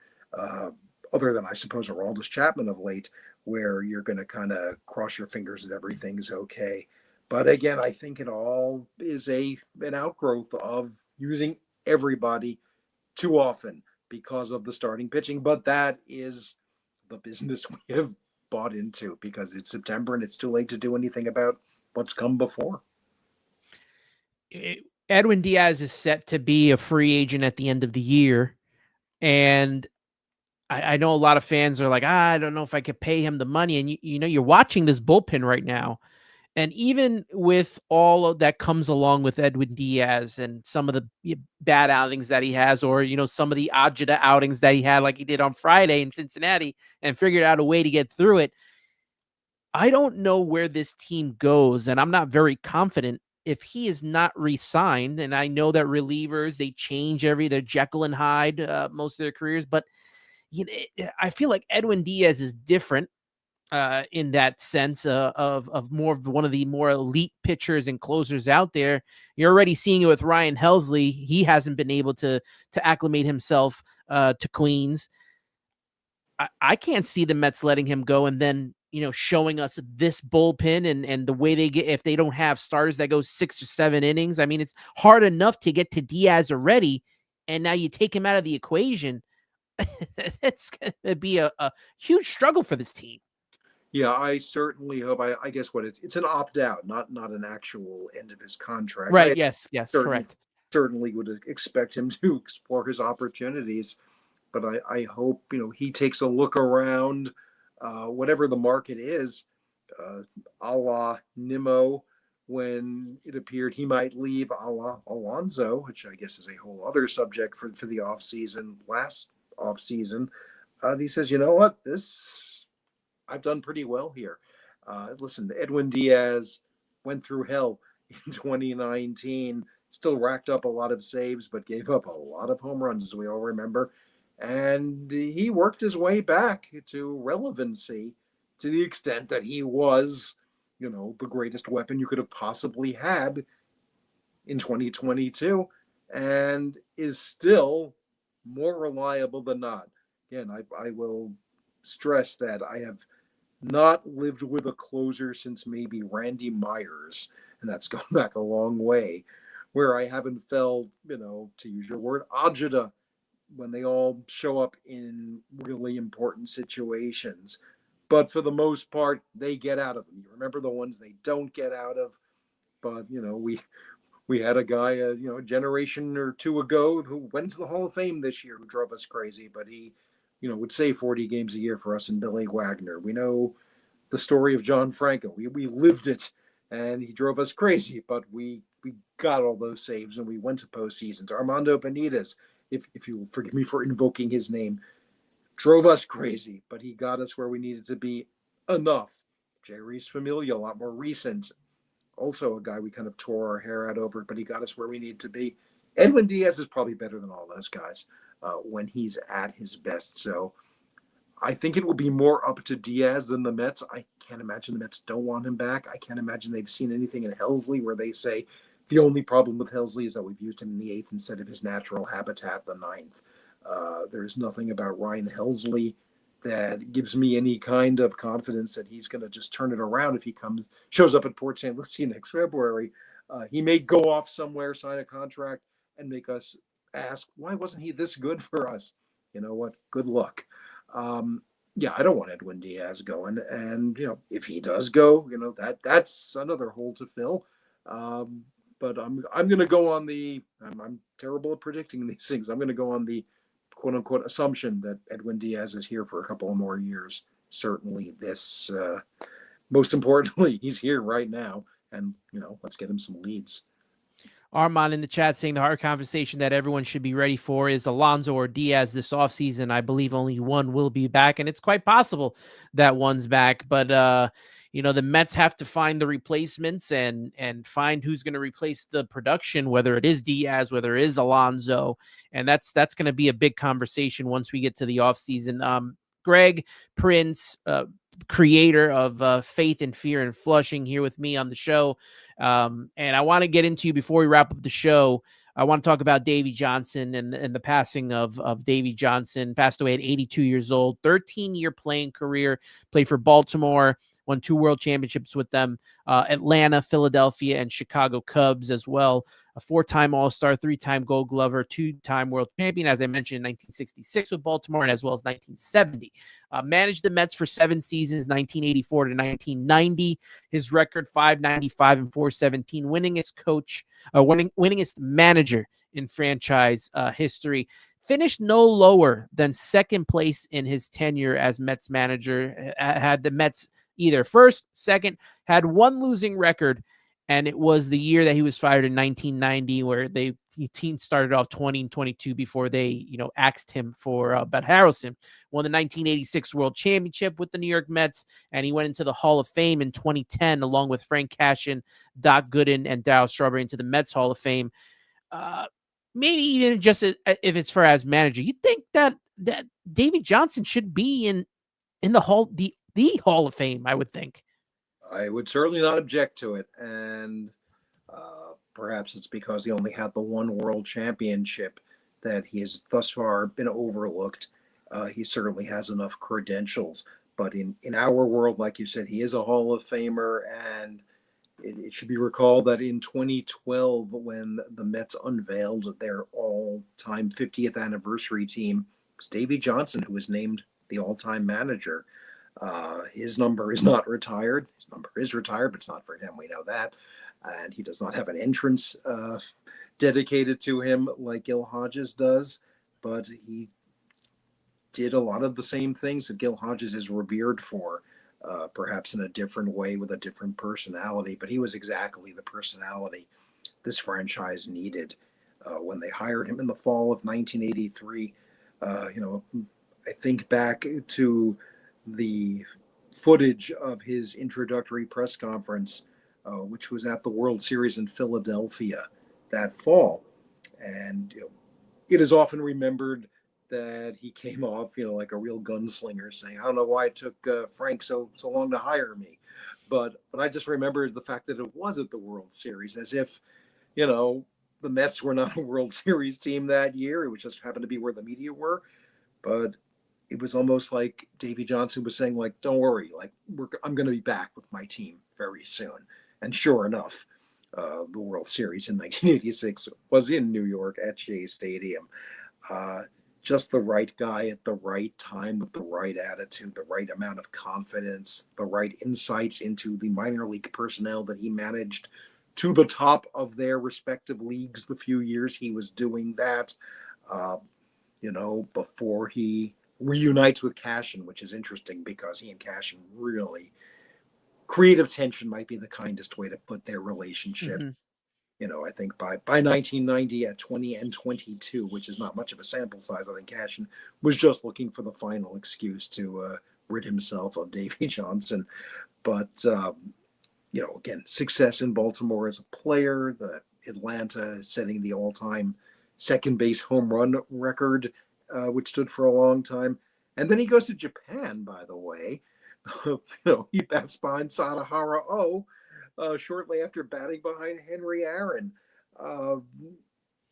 other than I suppose Aroldis Chapman of late, where you're gonna kind of cross your fingers that everything's okay. But again, I think it all is an outgrowth of using everybody too often because of the starting pitching. But that is the business we have bought into, because it's September and it's too late to do anything about what's come before. Edwin Diaz is set to be a free agent at the end of the year. And I know a lot of fans are like, I don't know if I could pay him the money. And you're watching this bullpen right now. And even with all of that comes along with Edwin Diaz and some of the bad outings that he has, or, some of the agita outings that he had, like he did on Friday in Cincinnati, and figured out a way to get through it. I don't know where this team goes, and I'm not very confident if he is not re-signed. And I know that relievers, they change they're Jekyll and Hyde most of their careers, but I feel like Edwin Diaz is different in that sense of more of one of the more elite pitchers and closers out there. You're already seeing it with Ryan Helsley. He hasn't been able to acclimate himself to Queens. I can't see the Mets letting him go and then, showing us this bullpen and the way they get, if they don't have starters that go 6 or 7 innings. I mean, it's hard enough to get to Diaz already, and now you take him out of the equation. It's going to be a huge struggle for this team. Yeah, I certainly hope. I guess it's an opt-out, not an actual end of his contract. Right. Yes, correct. Certainly would expect him to explore his opportunities, but I hope he takes a look around, whatever the market is, a la Nimmo, when it appeared he might leave, a la Alonso, which I guess is a whole other subject for the offseason, last offseason. He says, you know what, I've done pretty well here. Listen, Edwin Diaz went through hell in 2019, still racked up a lot of saves, but gave up a lot of home runs, as we all remember. And he worked his way back to relevancy to the extent that he was, the greatest weapon you could have possibly had in 2022, and is still more reliable than not. Again, I will stress that I have not lived with a closer since maybe Randy Myers, and that's gone back a long way, where I haven't felt, to use your word, agita, when they all show up in really important situations. But for the most part, they get out of them. You remember the ones they don't get out of. But, we had a guy, a generation or two ago who went to the Hall of Fame this year who drove us crazy, but he would save 40 games a year for us in Billy Wagner. We know the story of John Franco. We lived it, and he drove us crazy, but we got all those saves, and we went to postseasons. Armando Benitez, if you forgive me for invoking his name, drove us crazy, but he got us where we needed to be enough. Jerry's Familia, a lot more recent. Also a guy we kind of tore our hair out over, but he got us where we need to be Edwin Diaz is probably better than all those guys when he's at his best. So I think it will be more up to Diaz than the Mets. I can't imagine the Mets don't want him back. I can't imagine they've seen anything in Helsley where they say the only problem with Helsley is that we've used him in the 8th instead of his natural habitat, the 9th. There's nothing about Ryan Helsley that gives me any kind of confidence that he's going to just turn it around if he shows up at Port St. Lucie next February. He may go off somewhere, sign a contract, and make us ask, why wasn't he this good for us? You know what? Good luck. Yeah, I don't want Edwin Diaz going, and if he does go, that's another hole to fill. But I'm going to go on the. I'm terrible at predicting these things. I'm going to go on the quote unquote assumption that Edwin Diaz is here for a couple of more years. Certainly, this. Most importantly, he's here right now, and let's get him some leads. Armand in the chat saying the hard conversation that everyone should be ready for is Alonso or Diaz this offseason. I believe only one will be back, and it's quite possible that one's back. But, the Mets have to find the replacements and find who's going to replace the production, whether it is Diaz, whether it is Alonso. And that's going to be a big conversation once we get to the offseason. Greg Prince, creator of Faith and Fear in Flushing, here with me on the show. And I want to get into, before we wrap up the show, I want to talk about Davey Johnson and the passing of Davey Johnson. Passed away at 82 years old, 13-year playing career, played for Baltimore, won 2 world championships with them, Atlanta, Philadelphia, and Chicago Cubs as well. A 4-time All-Star, 3-time Gold Glover, 2-time world champion, as I mentioned, in 1966 with Baltimore, and as well as 1970. Managed the Mets for 7 seasons, 1984 to 1990. His record, 595 and 417, winningest manager in franchise history. Finished no lower than second place in his tenure as Mets manager. Had the Mets either first, second, had 1 losing record, and it was the year that he was fired in 1990, where the team started off 20-22 before they, axed him for Bud Harrelson. Won the 1986 World Championship with the New York Mets, and he went into the Hall of Fame in 2010, along with Frank Cashin, Doc Gooden, and Darryl Strawberry into the Mets Hall of Fame. Maybe even just if it's for as manager, you think that Davey Johnson should be in the Hall of Fame, I would think. I would certainly not object to it. And perhaps it's because he only had the 1 world championship that he has thus far been overlooked. He certainly has enough credentials. But in our world, like you said, he is a Hall of Famer. And it should be recalled that in 2012, when the Mets unveiled their all-time 50th anniversary team, it was Davey Johnson who was named the all-time manager. His number is not retired. His number is retired, but it's not for him. We know that. And he does not have an entrance dedicated to him like Gil Hodges does. But he did a lot of the same things that Gil Hodges is revered for, perhaps in a different way with a different personality. But he was exactly the personality this franchise needed when they hired him in the fall of 1983. I think back to the footage of his introductory press conference, which was at the World Series in Philadelphia that fall. And it is often remembered that he came off, like a real gunslinger, saying, "I don't know why it took Frank so long to hire me," but I just remember the fact that it was at the World Series, as if, the Mets were not a World Series team that year. It just happened to be where the media were, but it was almost like Davey Johnson was saying, like, "Don't worry, like I'm going to be back with my team very soon." And sure enough, the World Series in 1986 was in New York at Shea Stadium. Just the right guy at the right time with the right attitude, the right amount of confidence, the right insights into the minor league personnel that he managed to the top of their respective leagues the few years he was doing that, before he reunites with Cashin, which is interesting because he and Cashin really, creative tension might be the kindest way to put their relationship. Mm-hmm. I think by 1990 at 20-22, which is not much of a sample size, I think Cashin was just looking for the final excuse to rid himself of Davey Johnson. But, again, success in Baltimore as a player, the Atlanta setting the all-time second base home run record, which stood for a long time. And then he goes to Japan, by the way. He bats behind Sadahara shortly after batting behind Henry Aaron.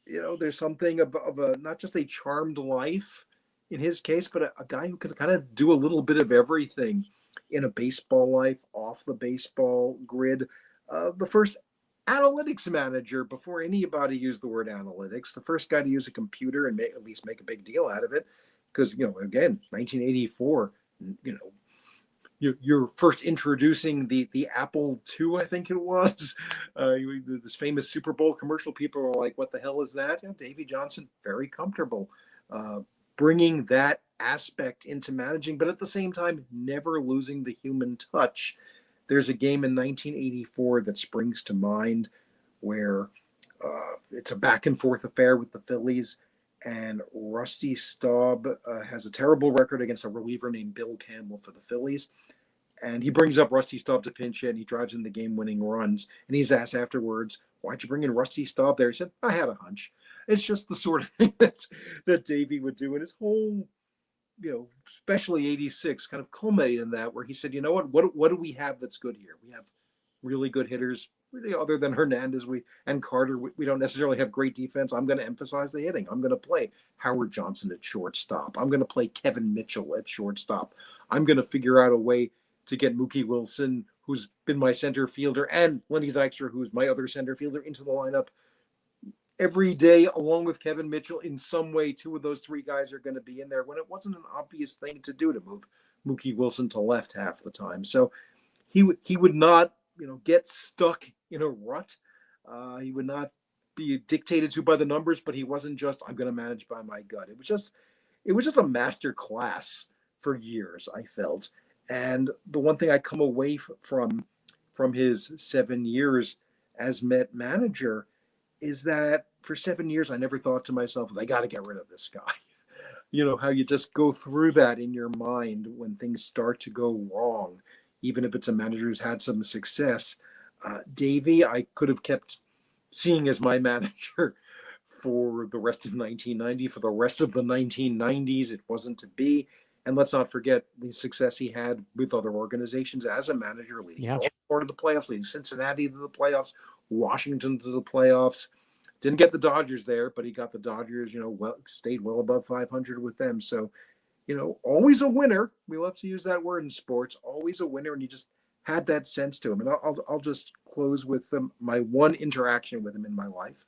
There's something of a not just a charmed life in his case, but a guy who can kind of do a little bit of everything in a baseball life, off the baseball grid. The first analytics manager before anybody used the word analytics, the first guy to use a computer and at least make a big deal out of it. Because, again, 1984, you're first introducing the Apple II, I think it was. This famous Super Bowl commercial, people are like, what the hell is that? Davey Johnson, very comfortable bringing that aspect into managing, but at the same time, never losing the human touch. There's a game in 1984 that springs to mind where it's a back and forth affair with the Phillies, and Rusty Staub has a terrible record against a reliever named Bill Campbell for the Phillies. And he brings up Rusty Staub to pinch hit, and he drives in the game-winning runs. And he's asked afterwards, why'd you bring in Rusty Staub there? He said, I had a hunch. It's just the sort of thing that Davey would do in his whole, especially 86, kind of culminated in that, where he said, what do we have that's good here? We have really good hitters. Really, other than Hernandez and Carter, we don't necessarily have great defense. I'm going to emphasize the hitting. I'm going to play Howard Johnson at shortstop. I'm going to play Kevin Mitchell at shortstop. I'm going to figure out a way to get Mookie Wilson, who's been my center fielder, and Lenny Dykstra, who's my other center fielder, into the lineup every day, along with Kevin Mitchell. In some way, two of those three guys are going to be in there, when it wasn't an obvious thing to do to move Mookie Wilson to left half the time. So he would not, get stuck in a rut. He would not be dictated to by the numbers, but he wasn't just, I'm going to manage by my gut. It was just a master class for years, I felt. And the one thing I come away from his 7 years as Met manager is that for 7 years, I never thought to myself, they got to get rid of this guy. How you just go through that in your mind when things start to go wrong, even if it's a manager who's had some success. Davey, I could have kept seeing as my manager for the rest of 1990, for the rest of the 1990s. It wasn't to be. And let's not forget the success he had with other organizations as a manager, leading Baltimore to the playoffs, leading Cincinnati to the playoffs, Washington to the playoffs. Didn't get the Dodgers there, but he got the Dodgers, stayed well above 500 with them. So, always a winner. We love to use that word in sports, always a winner. And he just had that sense to him. And I'll just close with my one interaction with him in my life,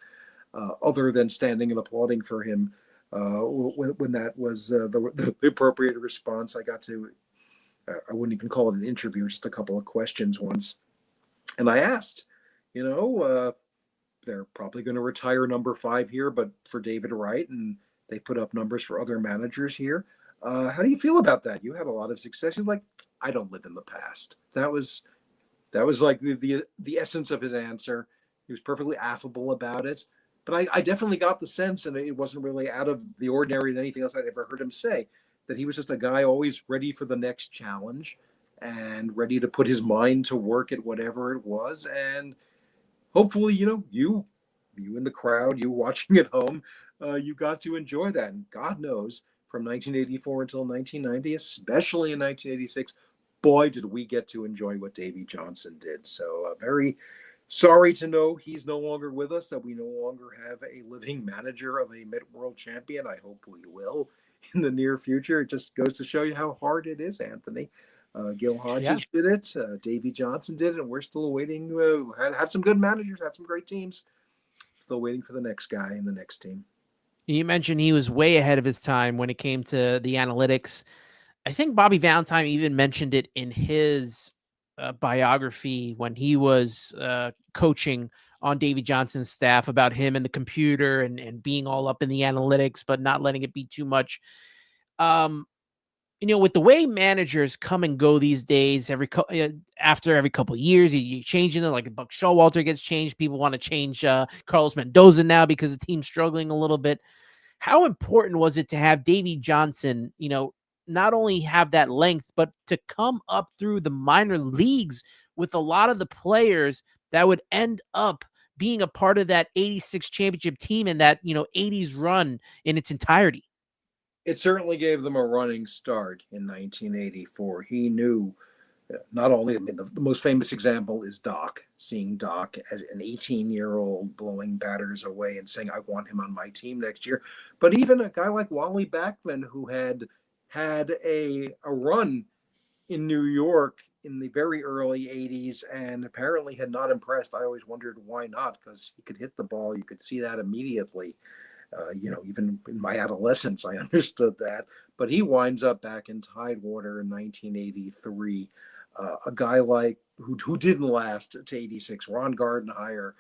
other than standing and applauding for him. When that was the appropriate response. I got to, I wouldn't even call it an interview, just a couple of questions once. And I asked, they're probably going to retire number 5 here, but for David Wright, and they put up numbers for other managers here. How do you feel about that? You had a lot of success. He's like, I don't live in the past. That was like the essence of his answer. He was perfectly affable about it. But I definitely got the sense, and it wasn't really out of the ordinary than anything else I'd ever heard him say, that he was just a guy always ready for the next challenge and ready to put his mind to work at whatever it was. And hopefully, you in the crowd, you watching at home, you got to enjoy that. And God knows, from 1984 until 1990, especially in 1986, boy, did we get to enjoy what Davey Johnson did. So very sorry to know he's no longer with us, that we no longer have a living manager of a Met World Champion. I hope we will in the near future. It just goes to show you how hard it is, Anthony. Gil Hodges did it. Davey Johnson did it. And we're still waiting. Had some good managers, had some great teams. Still waiting for the next guy in the next team. You mentioned he was way ahead of his time when it came to the analytics. I think Bobby Valentine even mentioned it in his biography when he was coaching on Davey Johnson's staff, about him and the computer and being all up in the analytics, but not letting it be too much. With the way managers come and go these days, after every couple of years, you changing them. Like Buck Showalter gets changed. People want to change Carlos Mendoza now because the team's struggling a little bit. How important was it to have Davey Johnson, not only have that length, but to come up through the minor leagues with a lot of the players that would end up being a part of that 86 championship team and that, 80s run in its entirety. It certainly gave them a running start in 1984. He knew not only, I mean, the most famous example is Doc, seeing Doc as an 18-year-old blowing batters away and saying, I want him on my team next year. But even a guy like Wally Backman, who had a run in New York in the very early 80s and apparently had not impressed. I always wondered why not, because he could hit the ball. You could see that immediately. Even in my adolescence, I understood that. But he winds up back in Tidewater in 1983. A guy like who didn't last to 86, Ron Gardenhire,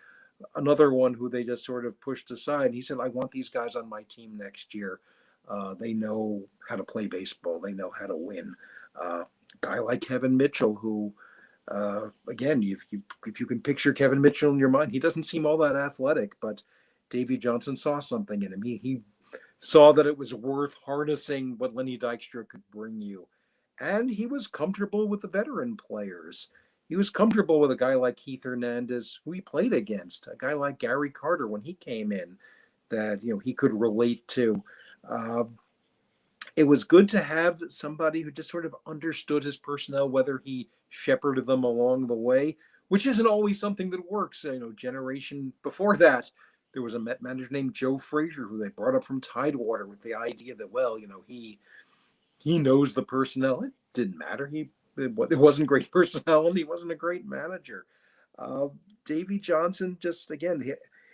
another one who they just sort of pushed aside. He said, I want these guys on my team next year. They know how to play baseball. They know how to win. Guy like Kevin Mitchell, who, again, if you can picture Kevin Mitchell in your mind, he doesn't seem all that athletic, but Davey Johnson saw something in him. He saw that it was worth harnessing what Lenny Dykstra could bring you. And he was comfortable with the veteran players. He was comfortable with a guy like Keith Hernandez, who he played against, a guy like Gary Carter when he came in, that he could relate to. It was good to have somebody who just sort of understood his personnel, whether he shepherded them along the way, which isn't always something that works. Generation before that, there was a Met manager named Joe Frazier who they brought up from Tidewater with the idea that, he knows the personnel. It didn't matter. It wasn't great personnel, and he wasn't a great manager. Davey Johnson, just again,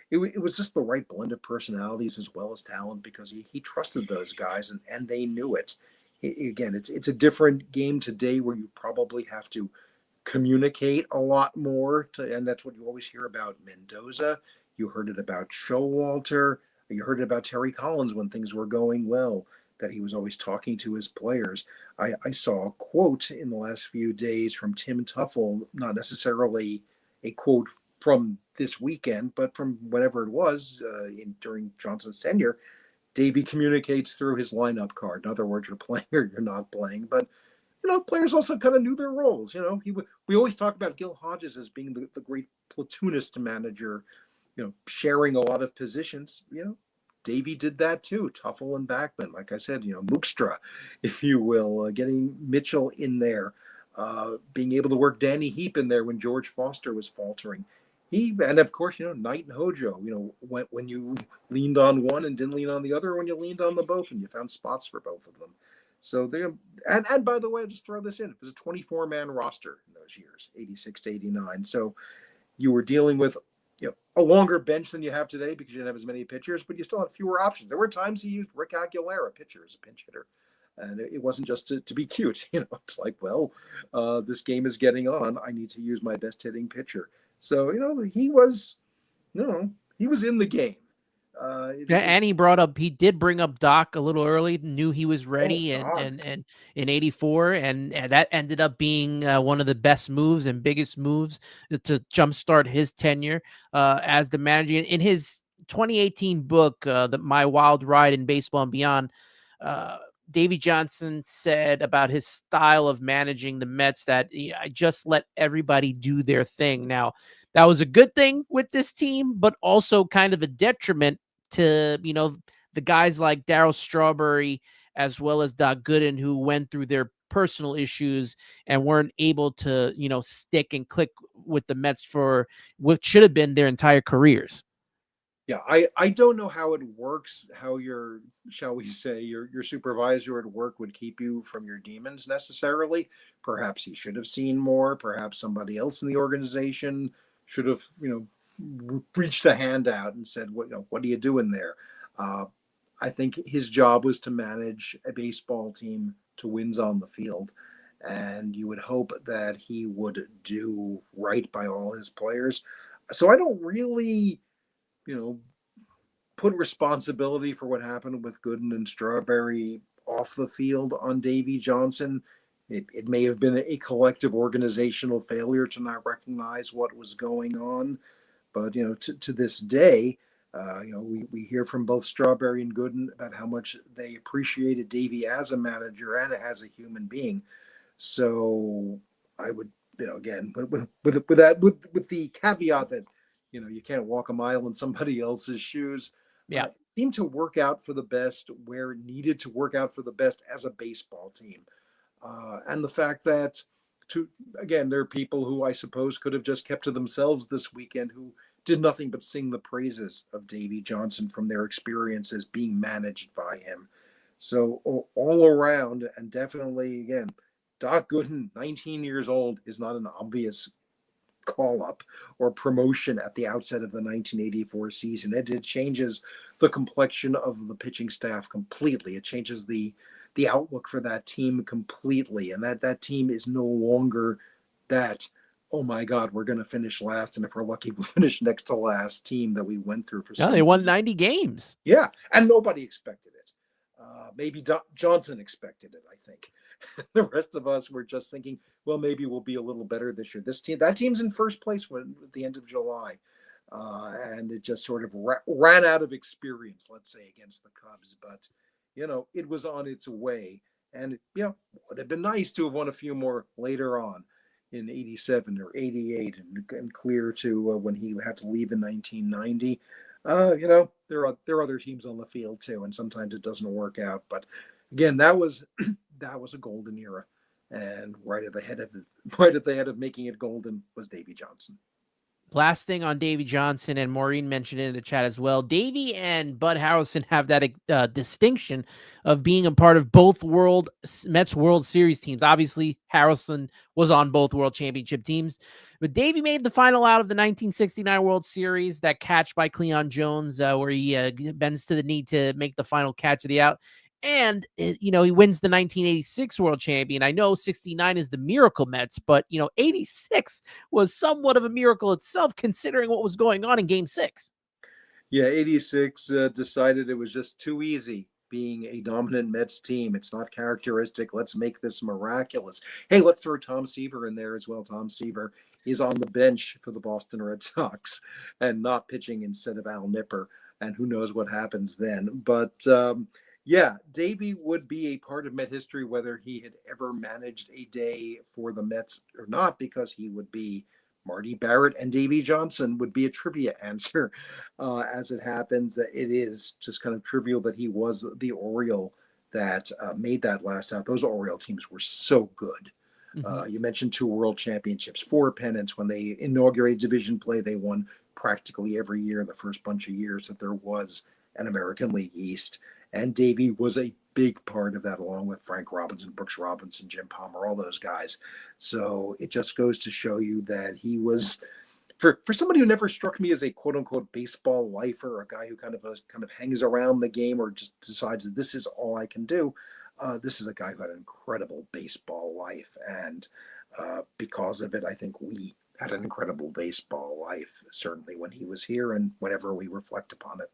it was just the right blend of personalities as well as talent, because he trusted those guys and they knew it. Again, it's a different game today where you probably have to communicate a lot more, and that's what you always hear about Mendoza. You heard it about Showalter. You heard it about Terry Collins when things were going well, that he was always talking to his players. I saw a quote in the last few days from Tim Tuffle, not necessarily a quote from this weekend, but from whenever it was during Johnson's tenure. Davey communicates through his lineup card. In other words, you're playing or you're not playing. But players also kind of knew their roles. We always talk about Gil Hodges as being the great platoonist manager, sharing a lot of positions. Davey did that too. Tuffle and Backman, like I said, Mookstra, if you will, getting Mitchell in there, being able to work Danny Heap in there when George Foster was faltering. And of course, Knight and Hojo, when you leaned on one and didn't lean on the other, when you leaned on the both and you found spots for both of them. So and by the way, I'll just throw this in. It was a 24-man roster in those years, 86 to 89. So you were dealing with a longer bench than you have today because you didn't have as many pitchers, but you still had fewer options. There were times he used Rick Aguilera, pitcher, as a pinch hitter. And it wasn't just to be cute. It's like, this game is getting on. I need to use my best hitting pitcher. So, he was in the game. And he did bring up Doc a little early, knew he was ready and in 84. And that ended up being one of the best moves and biggest moves to jumpstart his tenure as the manager. In his 2018 book, My Wild Ride in Baseball and Beyond, Davey Johnson said about his style of managing the Mets that I just let everybody do their thing. Now, that was a good thing with this team, but also kind of a detriment to, the guys like Darryl Strawberry as well as Doc Gooden, who went through their personal issues and weren't able to, stick and click with the Mets for what should have been their entire careers. Yeah, I don't know how it works, how your supervisor at work would keep you from your demons necessarily. Perhaps he should have seen more. Perhaps somebody else in the organization should have, reached a hand out and said, what are you doing there? I think his job was to manage a baseball team to wins on the field. And you would hope that he would do right by all his players. So I don't really, put responsibility for what happened with Gooden and Strawberry off the field on Davey Johnson. It may have been a collective organizational failure to not recognize what was going on. But, to this day, we hear from both Strawberry and Gooden about how much they appreciated Davey as a manager and as a human being. So I would, again, with the caveat that, you can't walk a mile in somebody else's shoes. Yeah. It seemed to work out for the best where it needed to work out for the best as a baseball team. And the fact that, again, there are people who I suppose could have just kept to themselves this weekend who did nothing but sing the praises of Davey Johnson from their experiences being managed by him. So all around, and definitely, again, Doc Gooden, 19 years old, is not an obvious call up or promotion at the outset of the 1984 season. It changes the complexion of the pitching staff completely. It changes the outlook for that team completely, and that team is no longer that, oh my God, we're going to finish last, and if we're lucky, we'll finish next to last team that we went through for No, so they many won years. 90 games. Yeah, and nobody expected it. Maybe Johnson expected it, I think. The rest of us were just thinking, well, maybe we'll be a little better this year. That team's in first place at the end of July. And it just sort of ran out of experience, let's say, against the Cubs. But, it was on its way. And, would have been nice to have won a few more later on in 87 or 88 and clear to when he had to leave in 1990. There are other teams on the field too, and sometimes it doesn't work out. But again, that was a golden era, and right at the head of making it golden was Davey Johnson. Last thing on Davey Johnson, and Maureen mentioned it in the chat as well. Davey and Bud Harrelson have that distinction of being a part of both Mets World Series teams. Obviously, Harrelson was on both World Championship teams, but Davey made the final out of the 1969 World Series, that catch by Cleon Jones, where he bends to the knee to make the final catch of the out. And, he wins the 1986 World Champion. I know 69 is the Miracle Mets, but, 86 was somewhat of a miracle itself, considering what was going on in Game 6. Yeah, 86 decided it was just too easy being a dominant Mets team. It's not characteristic. Let's make this miraculous. Hey, let's throw Tom Seaver in there as well. Tom Seaver is on the bench for the Boston Red Sox and not pitching instead of Al Nipper. And who knows what happens then. But yeah, Davey would be a part of Met history, whether he had ever managed a day for the Mets or not, because he would be Marty Barrett, and Davey Johnson would be a trivia answer. As it happens, it is just kind of trivial that he was the Oriole that made that last out. Those Oriole teams were so good. Mm-hmm. You mentioned 2 World Championships, 4 pennants. When they inaugurated division play, they won practically every year in the first bunch of years that there was an American League East. And Davey was a big part of that, along with Frank Robinson, Brooks Robinson, Jim Palmer, all those guys. So it just goes to show you that he was, for somebody who never struck me as a quote unquote baseball lifer, a guy who kind of hangs around the game or just decides that this is all I can do. This is a guy who had an incredible baseball life. And because of it, I think we had an incredible baseball life, certainly when he was here and whenever we reflect upon it.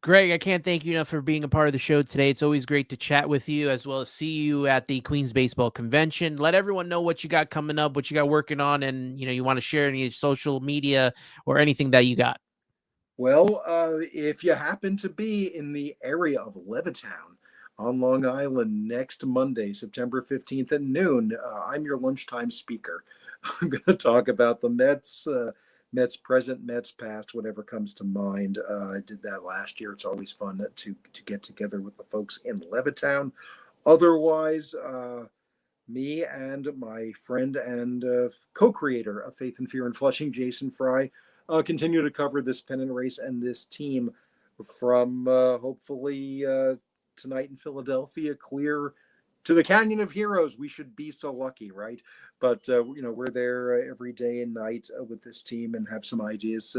Greg, I can't thank you enough for being a part of the show today. It's always great to chat with you, as well as see you at the Queens Baseball Convention. Let everyone know what you got coming up, what you got working on, and you want to share any social media or anything that you got. Well, if you happen to be in the area of Levittown on Long Island next Monday, September 15th at noon, I'm your lunchtime speaker. I'm going to talk about the Mets, Mets present, Mets past, whatever comes to mind. I did that last year. It's always fun to get together with the folks in Levittown. Otherwise, me and my friend and co-creator of Faith and Fear in Flushing, Jason Fry, continue to cover this pennant race and this team from hopefully tonight in Philadelphia, clear to the Canyon of Heroes. We should be so lucky, right? But we're there every day and night with this team and have some ideas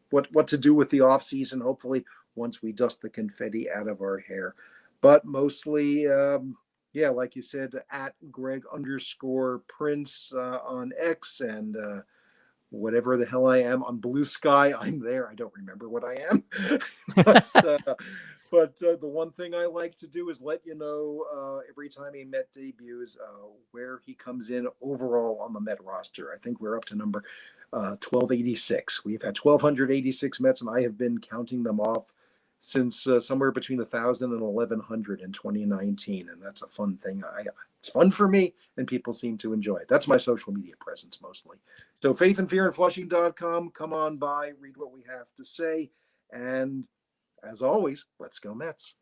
what to do with the off season. Hopefully, once we dust the confetti out of our hair, but mostly, like you said, at Greg_Prince on X and whatever the hell I am on Blue Sky. I'm there. I don't remember what I am. But the one thing I like to do is let you know every time a Met debuts where he comes in overall on the Met roster. I think we're up to number 1286. We've had 1,286 Mets, and I have been counting them off since somewhere between 1,000 and 1,100 in 2019, and that's a fun thing. It's fun for me, and people seem to enjoy it. That's my social media presence mostly. So faithandfearandflushing.com. Come on by, read what we have to say, and as always, let's go Mets.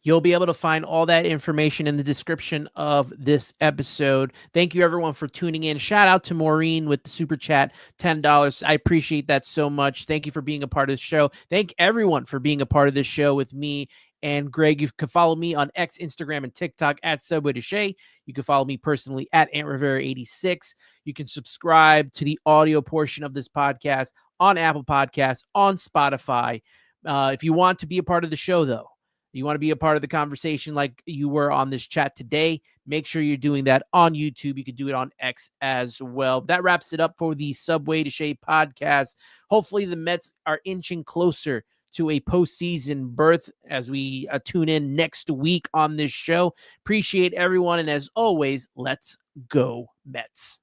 You'll be able to find all that information in the description of this episode. Thank you, everyone, for tuning in. Shout out to Maureen with the super chat, $10. I appreciate that so much. Thank you for being a part of the show. Thank everyone for being a part of this show with me and Greg. You can follow me on X, Instagram, and TikTok at Subway to Shea. You can follow me personally at Ant Rivera 86. You can subscribe to the audio portion of this podcast on Apple Podcasts, on Spotify. If you want to be a part of the show, though, you want to be a part of the conversation like you were on this chat today, make sure you're doing that on YouTube. You can do it on X as well. That wraps it up for the Subway to Shea podcast. Hopefully the Mets are inching closer to a postseason berth as we tune in next week on this show. Appreciate everyone. And as always, let's go Mets.